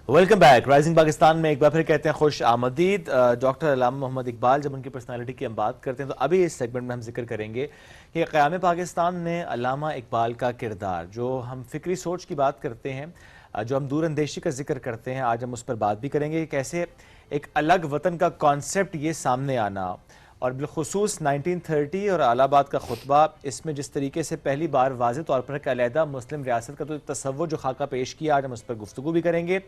Welcome back. Rising Pakistan में एक बार फिर कहते हैं खुश आमदीद। डॉक्टर अल्लामा मोहम्मद इकबाल, जब उनकी पर्सनालिटी की हम बात करते हैं तो अभी इस सेगमेंट में हम जिक्र करेंगे कि क़याम पाकिस्तान ने अल्लामा इकबाल का किरदार, जो हम फिक्री सोच की बात करते हैं, जो हम दूरअंदेशी का जिक्र करते हैं, आज हम उस पर बात भी करेंगे कि कैसे एक अलग वतन का कॉन्सेप्ट ये सामने आना, और बिलखुसूस 1930 और अलाहाबाद का खुतबा, इसमें जिस तरीके से पहली बार वाज़ेह तौर पर एक अलहदा मुस्लिम रियासत का तो तसव्वुर जो खाका पेश किया, आज हम उस पर गुफ्तगू भी करेंगे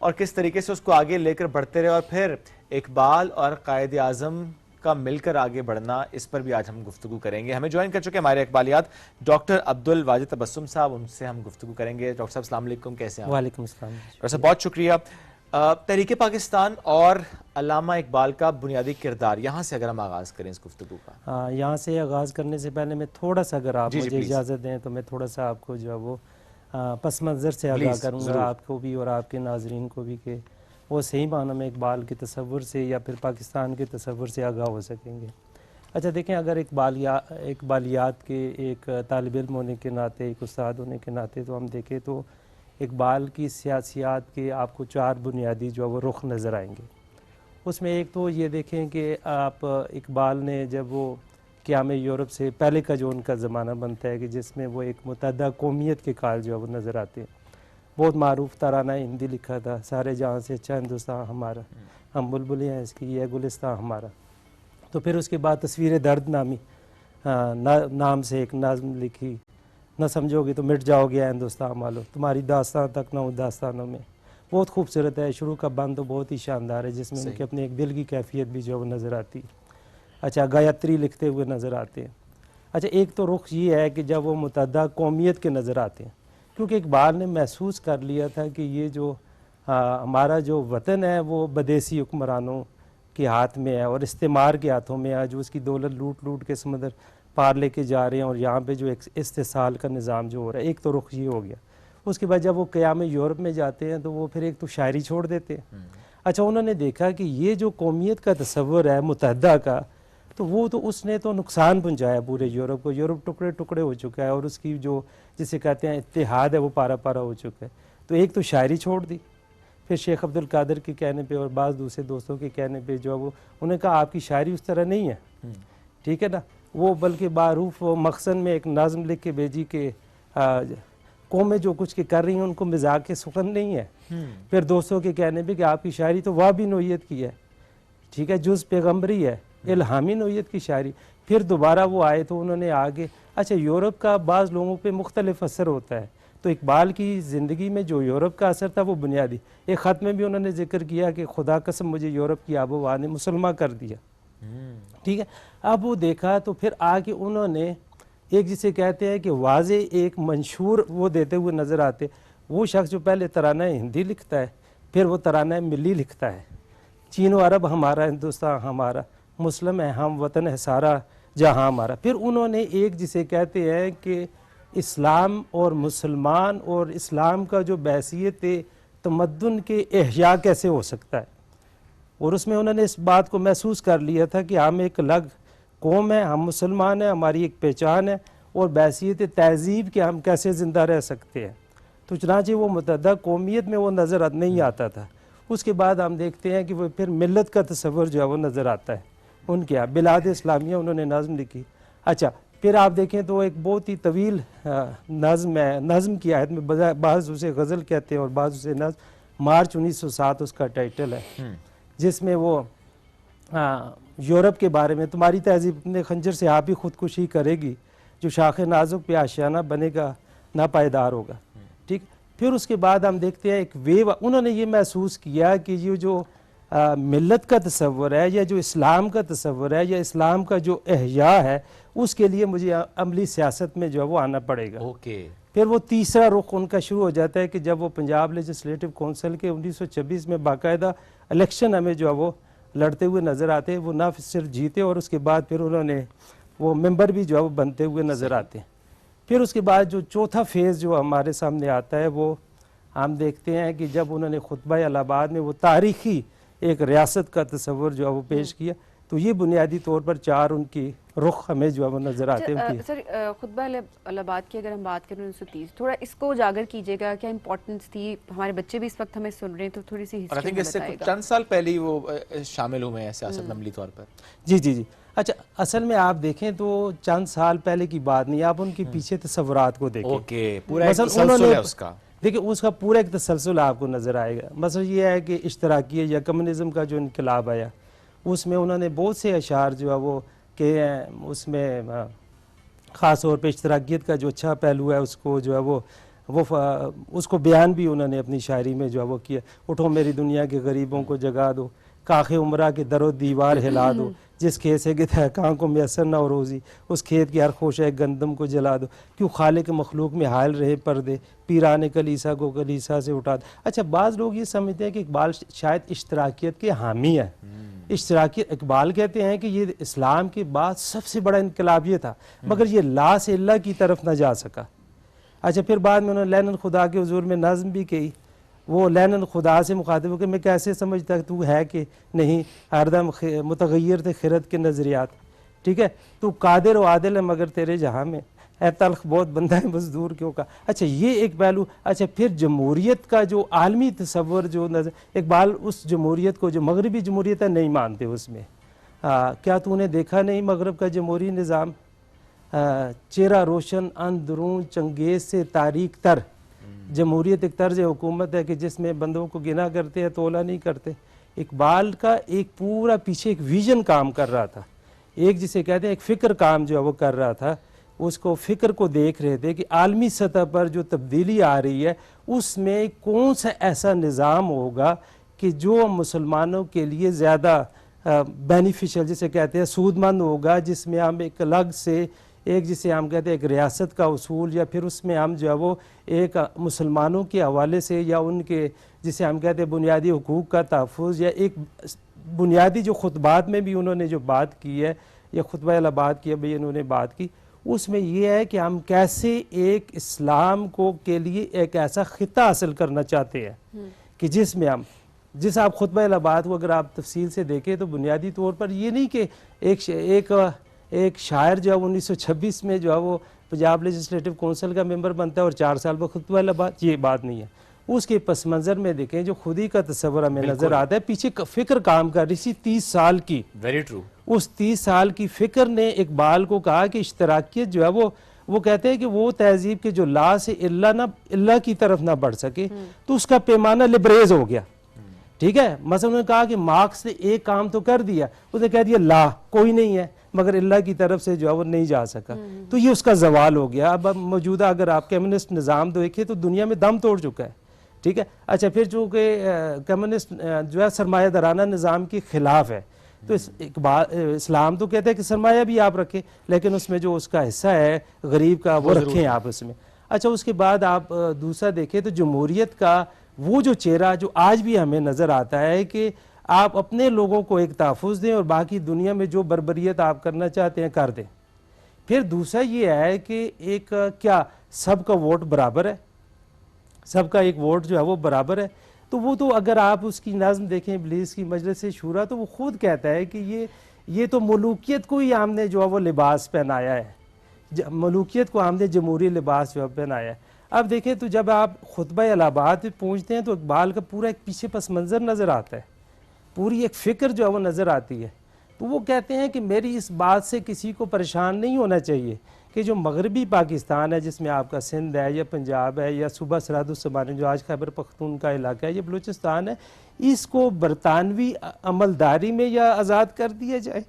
और किस तरीके से उसको आगे लेकर बढ़ते रहे और फिर इकबाल और कायद आज़म का मिलकर आगे बढ़ना, इस पर भी आज हम गुफ्तगू करेंगे। हमें ज्वाइन कर चुके हमारे इकबालियात डॉक्टर अब्दुल वाजिद तबस्सुम साहब, उनसे हम गुफ्तगू करेंगे। डॉक्टर साहब अस्सलाम वालेकुम, कैसे हैं? वालेकुम अस्सलाम। डॉक्टर साहब बहुत शुक्रिया। तहरीक पाकिस्तान और अल्लामा इकबाल का बुनियादी किरदार, यहाँ से अगर हम आगाज़ करें इस गुफ्तगू का। यहाँ से आगाज़ करने से पहले मैं थोड़ा सा, अगर आप मुझे इजाज़त दें तो मैं थोड़ा सा आपको जो है वो पस मंज़र से आगाह करूँगा, आपको भी और आपके नाजरीन को भी, कि वो सही माना में इकबाल के तसव्वुर से या फिर पाकिस्तान के तसव्वुर से आगाह हो सकेंगे। अच्छा देखें, अगर इकबालियात के एक तालिब इल्म होने के नाते, एक उस्ताद होने के नाते तो हम देखें तो इकबाल की सियासियात के आपको चार बुनियादी जो है वो रुख नज़र आएंगे। उसमें एक तो ये देखें कि आप इकबाल ने जब वो क़याम यूरोप से पहले का जो उनका ज़माना बनता है कि जिसमें वो एक मुतअद्दिद कौमियत के काल जो है वो नज़र आते हैं। बहुत मारूफ तराना हिंदी लिखा था, सारे जहाँ से अच्छा हिंदुस्तान हमारा, हम बुलबुलें हैं इसकी, यह गुलिस्तान हमारा। तो फिर उसके बाद तस्वीर दर्द नामी नाम से एक नज़्म लिखी, न समझोगे तो मिट जाओगे हिंदुस्तान वालों, तुम्हारी दास्तान तक ना उन दास्तानों में। बहुत खूबसूरत है, शुरू का बंद तो बहुत ही शानदार है, जिसमें उनके अपने एक दिल की कैफियत भी जो है वो नज़र आती है। अच्छा, गायत्री लिखते हुए नज़र आते हैं। अच्छा, एक तो रुख ये है कि जब वो मुतअद्दिद कौमियत के नज़र आते हैं, क्योंकि इकबाल ने महसूस कर लिया था कि ये जो हमारा जो वतन है वो बदेसी हुक्मरानों के हाथ में है और इस्तेमार के हाथों में है, जो उसकी दौलत लूट लूट के समंदर पार लेके जा रहे हैं, और यहाँ पे जो एक इस्तेसाल का निज़ाम जो हो रहा है, एक तो रुख ये हो गया। उसके बाद जब वो क़याम यूरोप में जाते हैं तो वो फिर एक तो शायरी छोड़ देते हैं। अच्छा, उन्होंने देखा कि ये जो कौमियत का तसव्वुर है मुतहदा का, तो वो तो उसने तो नुकसान पहुँचाया पूरे यूरोप को। यूरोप टुकड़े टुकड़े हो चुका है और उसकी जो जिसे कहते हैं इत्तेहाद है वो पारा पारा हो चुका है। तो एक तो शायरी छोड़ दी, फिर शेख अब्दुल कादिर के कहने पे और बाज़ दूसरे दोस्तों के कहने पे जो है वो उन्होंने कहा आपकी शायरी उस तरह नहीं है, ठीक है ना, वो बल्कि बारूफ मकसन में एक नाज़म लिख के भेजी कि कौमें जो कुछ के कर रही हैं उनको मिजाज के सुखन नहीं है। फिर दोस्तों के कहने पे कि आपकी शायरी तो वह भी नोयत की है, ठीक है, जुज़ पैगम्बरी है, इल्हामी नोयत की शायरी। फिर दोबारा वो आए तो उन्होंने आगे, अच्छा यूरोप का बाज़ लोगों पे मुख्तलिफ असर होता है, तो इकबाल की ज़िंदगी में जो यूरोप का असर था वो बुनियादी, एक ख़त में भी उन्होंने जिक्र किया कि खुदा कसम मुझे यूरोप की आबो हवा ने मुसलमान कर दिया। ठीक है, अब वो देखा तो फिर आके उन्होंने एक जिसे कहते हैं कि वाजे एक मंशूर वो देते हुए नज़र आते, वो शख्स जो पहले तराना हिंदी लिखता है, फिर वो तराना मिली लिखता है, चीन व अरब हमारा, हिंदुस्तान हमारा, मुस्लिम है हम, वतन है सारा जहाँ हमारा। फिर उन्होंने एक जिसे कहते हैं कि इस्लाम और मुसलमान और इस्लाम का जो बैसियत तमद्दुन के एहया कैसे हो सकता है, और उसमें उन्होंने इस बात को महसूस कर लिया था कि हम एक अलग कौम है, हम मुसलमान हैं, हमारी एक पहचान है और बैसियत तहजीब के हम कैसे ज़िंदा रह सकते हैं। तो चनांचे वो मुतअद्दा कौमियत में वो नज़र नहीं आता था। उसके बाद हम देखते हैं कि वो फिर मिलत का तस्वर जो है वो नज़र आता है उनके यहाँ, बिलाद इस्लामिया उन्होंने नज़म लिखी। अच्छा, फिर आप देखें तो एक बहुत ही तवील नज़म है, नज़म की आयत में बाज़ उसे गज़ल कहते हैं और बाज़ उसे नज़म, मार्च 1907 उसका टाइटल है, जिसमें वो यूरोप के बारे में, तुम्हारी तहजीब अपने खंजर से आप ही खुदकुशी करेगी, जो शाख नाजुक पे आशियाना बनेगा ना पायदार होगा। ठीक, फिर उसके बाद हम देखते हैं एक वेव, उन्होंने ये महसूस किया कि ये जो मिल्लत का तस्वर है या जो इस्लाम का तस्वर है या इस्लाम का जो एहया है, उसके लिए मुझे अमली सियासत में जो है वो आना पड़ेगा। फिर वो तीसरा रुख उनका शुरू हो जाता है कि जब वो पंजाब लेजिस्लेटिव काउंसिल के 1926 में बाकायदा इलेक्शन हमें जो है वो लड़ते हुए नज़र आते हैं, वो ना सिर्फ जीते और उसके बाद फिर उन्होंने वो मेंबर भी जो है वो बनते हुए नज़र आते हैं। फिर उसके बाद जो चौथा फेज़ जो हमारे सामने आता है वो हम देखते हैं कि जब उन्होंने खुतबा इलाहाबाद में वो तारीख़ी एक रियासत का तस्वर जो है वो पेश किया, तो ये बुनियादी तौर पर चार उनकी रुख हमें जो है वो नज़र आते हैं। सर, खुतबा इलाहाबाद की अगर हम बात करें 1930, थोड़ा इसको उजागर कीजिएगा, क्या इंपॉर्टेंस थी, हमारे बच्चे भी इस वक्त हमें सुन रहे हैं तो थोड़ी सी हिस्ट्री बताइएगा। चंद साल पहले ही वो शामिल हुए हैं सियासत में अमली तौर पर। जी जी जी। अच्छा, असल में आप देखें तो चंद साल पहले की बात नहीं, आप उनके पीछे तसव्वुरात को देखें। पूरा एक तसलसल है उसका। देखिए, उसका पूरा एक तसलसल आपको नज़र आएगा। मसला ये है कि इश्तराकी या कम्युनिज़म का जो इनकलाब आया, उसमें उन्होंने बहुत से अशार जो है वो के उसमें ख़ास तौर पे इश्तराकियत का जो अच्छा पहलू है उसको जो है वो उसको बयान भी उन्होंने अपनी शायरी में जो है वो किया। उठो मेरी दुनिया के गरीबों को जगा दो, काखे उमरा के दरो दीवार हिला दो, जिस खेत से कि तहकां को मैसर न रोज़ी, उस खेत की हर खोशा गंदम को जला दो, क्यों खालिक मखलूक में हायल रहे पर्दे, पीराने कलीसा को कलीसा से उठा दो। अच्छा, बाज़ लोग ये समझते हैं कि इकबाल शायद इश्तराकियत के हामी है। इश्तराकियत, इकबाल कहते हैं कि ये इस्लाम के बाद सबसे बड़ा इनकलाब ये था, मगर ये ला से अल्लाह की तरफ न जा सका। अच्छा, फिर बाद में उन्होंने लैनन खुदा के हुजूर में नज़म भी की, वो लैनन खुदा से मुखातिब हो कि मैं कैसे समझता तू है कि नहीं, हरदम मुतगय्यर थे खिरत के नज़रियात। ठीक है, तू कादिर व आदिल है मगर तेरे जहाँ में ए तल्ख बहुत बंदा है मजदूर क्यों का। अच्छा, ये एक पहलू। अच्छा, फिर जमहूरियत का जो आलमी तस्वर जो नज़र, इकबाल उस जमहूरियत को जो मगरबी जमहूरियत है नहीं मानते उसमें। क्या तूने देखा नहीं मगरब का जमहूरी निज़ाम, चेहरा रोशन अंदरून चंगेज से तारीख तर। जमहूरियत एक तर्ज हुकूमत है कि जिसमें बंदों को गिना करते हैं, तोला नहीं करते। इकबाल का एक पूरा पीछे एक विजन काम कर रहा था, एक जिसे कहते हैं एक फ़िक्र काम जो है वो कर रहा था। उसको फ़िक्र को देख रहे थे कि आलमी सतह पर जो तब्दीली आ रही है उसमें कौन सा ऐसा निज़ाम होगा कि जो मुसलमानों के लिए ज़्यादा बेनिफिशियल जिसे कहते हैं सूदमंद होगा, जिसमें हम एक अलग से एक जिसे हम कहते हैं एक रियासत का उसूल, या फिर उसमें हम जो है वो एक मुसलमानों के हवाले से या उनके जिसे हम कहते हैं बुनियादी हुकूक का तहफ़्फ़ुज़, या एक बुनियादी जो खुतबात में भी उन्होंने जो बात की है या खुतबा इलाहाबाद की भाई उन्होंने बात की, उसमें यह है कि हम कैसे एक इस्लाम को के लिए एक ऐसा खिता हासिल करना चाहते हैं कि जिसमें हम जिस आप खुतबा इलाहाबाद को अगर आप तफसील से देखें तो बुनियादी तौर पर ये नहीं कि एक शायर जो है 1926 में जो है वो पंजाब लेजिस्लेटिव काउंसिल का मेंबर बनता है और 4 साल बाद खुतबा इलाहाबाद, ये बात नहीं है। उसके पस मंज़र में देखें जो खुदी का तस्वर हमें नज़र आता है, पीछे फ़िक्र काम कर रही थी 30 साल की। Very true. उस 30 साल की फ़िक्र ने इकबाल को कहा कि इश्तराकियत जो है वो कहते हैं कि वो तहजीब के जो ला से इल्ला की तरफ ना बढ़ सके तो उसका पैमाना लिबरेज हो गया। ठीक है, मसलन उन्होंने कहा कि मार्क्स ने एक काम तो कर दिया, उसने कह दिया ला कोई नहीं है, मगर अल्लाह की तरफ से जो है वो नहीं जा सका, तो ये उसका जवाल हो गया। अब मौजूदा अगर आप कम्युनिस्ट निज़ाम देखें तो दुनिया में दम तोड़ चुका है, ठीक है। अच्छा, फिर चूँकि कम्युनिस्ट जो है सरमायादाराना निज़ाम के ख़िलाफ़ है, तो इस्लाम तो कहता है कि सरमाया भी आप रखें, लेकिन उसमें जो उसका हिस्सा है गरीब का वो रखें आप उसमें। अच्छा, उसके बाद आप दूसरा देखें तो जमहूरियत का वो जो चेहरा जो आज भी हमें नज़र आता है कि आप अपने लोगों को एक तहफ़्फ़ुज़ दें और बाकी दुनिया में जो बर्बरियत आप करना चाहते हैं कर दें। फिर दूसरा ये है कि एक क्या सबका वोट बराबर है, सबका एक वोट जो है वो बराबर है। तो वो तो अगर आप उसकी नज़्म देखें इब्लीस की मजलिस शूरा, तो वो खुद कहता है कि ये तो मलूकियत को ही हमने जो है वो लिबास पहनाया है, मलूकियत को हमने जमहूरी लिबास जो है पहनाया है। अब देखें तो जब आप खुतबा इलाहाबाद पे पहुँचते हैं तो इकबाल का पूरा एक पीछे पस मंज़र नज़र आता है, पूरी एक फ़िक्र जो है वो नज़र आती है। तो वो कहते हैं कि मेरी इस बात से किसी को परेशान नहीं होना चाहिए कि जो मगरबी पाकिस्तान है, जिसमें आपका सिंध है या पंजाब है या सूबा सरादुस्समानी जो आज खैबर पख्तून का इलाका है या बलूचिस्तान है, इसको बरतानवी अमलदारी में या आज़ाद कर दिया जाए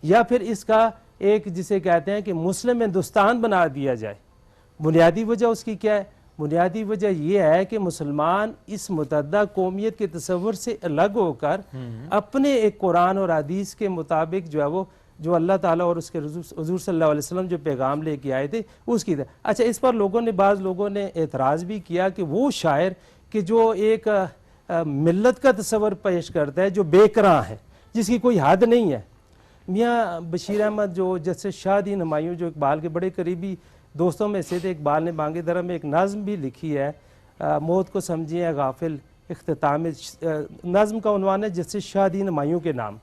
या फिर इसका एक जिसे कहते हैं कि मुस्लिम हिंदुस्तान बना दिया जाए। बुनियादी वजह उसकी क्या है? बुनियादी वजह यह है कि मुसलमान इस मुतअद्दा कौमियत के तस्वर से अलग होकर अपने एक कुरान और हदीस के मुताबिक जो है वो जो अल्लाह ताला और उसके हुज़ूर सल्लल्लाहु अलैहि वसल्लम जो पैगाम लेके आए थे उसकी तरह। अच्छा, इस पर बाज़ लोगों ने एतराज़ भी किया कि वो शायर कि जो एक मिल्लत का तस्वर पेश करता है जो बेकरां है, जिसकी कोई हद नहीं है। मियाँ बशीर अहमद जो जैसे शादी नमायूं जो इकबाल के बड़े करीबी दोस्तों में से थे, इकबाल ने बांगे दरा में एक नज़्म भी लिखी है, मौत को समझिए गाफिल इख्तिताम, नज़्म का उन्वान है जैसे शादी नमायूं के नाम।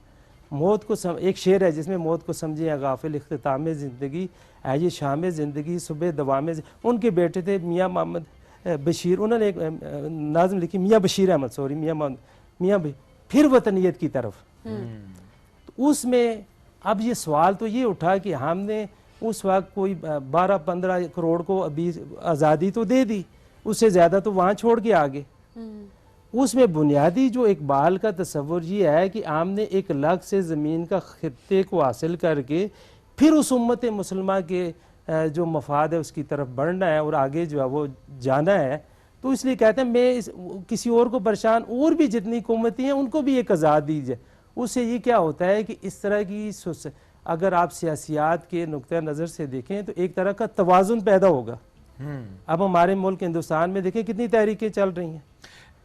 मौत को एक शेर है जिसमें मौत को समझिए गाफिल इख्तिताम ज़िंदगी है ये शाम ज़िंदगी सुबह दवाम। उनके बेटे थे मियाँ मोहम्मद बशीर, उन्होंने एक नाज़्म लिखी, मियाँ बशीर अहमद सॉरी मियाँ फिर वतनियत की तरफ। तो उसमें अब ये सवाल तो ये उठा कि हमने उस वक्त कोई 12-15 करोड़ को अभी आज़ादी तो दे दी, उससे ज़्यादा तो वहाँ छोड़ के आगे। उसमें बुनियादी जो इकबाल का तस्वुर ये है कि आमने एक लाख से ज़मीन का खित्ते को हासिल करके फिर उस उम्मत मुसलमान के जो मफाद है उसकी तरफ बढ़ना है और आगे जो है वो जाना है। तो इसलिए कहते हैं मैं किसी और को परेशान, और भी जितनी कौमती हैं उनको भी एक आज़ाद दीजिए। उससे ये क्या होता है कि इस तरह की अगर आप सियासियात के नुक्ते नज़र से देखें तो एक तरह का तवाज़ुन पैदा होगा। अब हमारे मुल्क हिंदुस्तान में देखें कितनी तहरीकें चल रही हैं।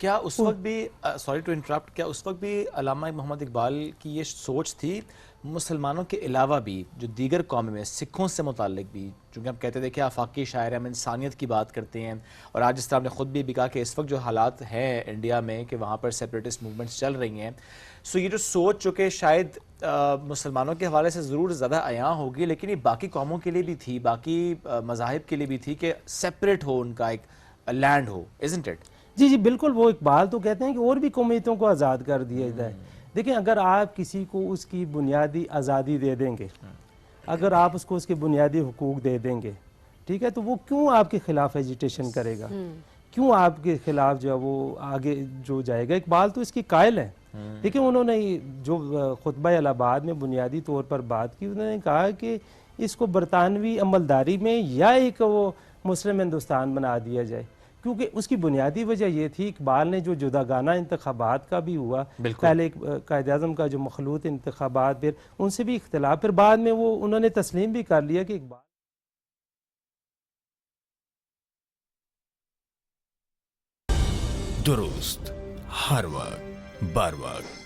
क्या उस वक्त भी सॉरी टू इंटरप्ट, क्या उस वक्त भी अल्लामा मोहम्मद इकबाल की ये सोच थी मुसलमानों के अलावा भी जो दीगर कौमें में सिखों से मुताल्लिक भी, चूँकि हम कहते थे कि आफाकी शायर हम इंसानियत की बात करते हैं, और आज जिस तरह आपने ख़ुद भी कहा कि इस वक्त जो हालात हैं इंडिया में कि वहाँ पर सेपरेटिस्ट मूवमेंट्स चल रही हैं, सो ये जो सोच जो कि शायद मुसलमानों के हवाले से ज़रूर ज़्यादा अयां होगी, लेकिन ये बाकी कौमों के लिए भी थी, बाकी मज़ाहिब के लिए भी थी कि सेपरेट हो उनका एक लैंड हो, इज़न्ट इट? जी जी बिल्कुल। वो इकबाल तो कहते हैं कि और भी कौमियतों को आज़ाद कर दिया जाए। देखिए, अगर आप किसी को उसकी बुनियादी आज़ादी दे देंगे, अगर आप उसको उसके बुनियादी हुकूक दे देंगे, ठीक है, तो वो क्यों आपके खिलाफ एजिटेशन करेगा, क्यों आपके खिलाफ जो है वो आगे जो जाएगा। इकबाल तो इसकी कायल है। देखिए, उन्होंने जो खुतबा इलाहाबाद में बुनियादी तौर पर बात की, उन्होंने कहा कि इसको बरतानवी अमलदारी में या एक वो मुस्लिम हिंदुस्तान बना दिया जाए, क्योंकि उसकी बुनियादी वजह ये थी इकबाल ने जो जुदागाना इंतखाबात का भी हुआ, पहले कायद-ए-आज़म का जो मखलूत इंतखाबात, फिर उनसे भी इख्तिलाफ, फिर बाद में वो उन्होंने तस्लीम भी कर लिया कि इकबाल दुरुस्त हर वक्त बर वक्त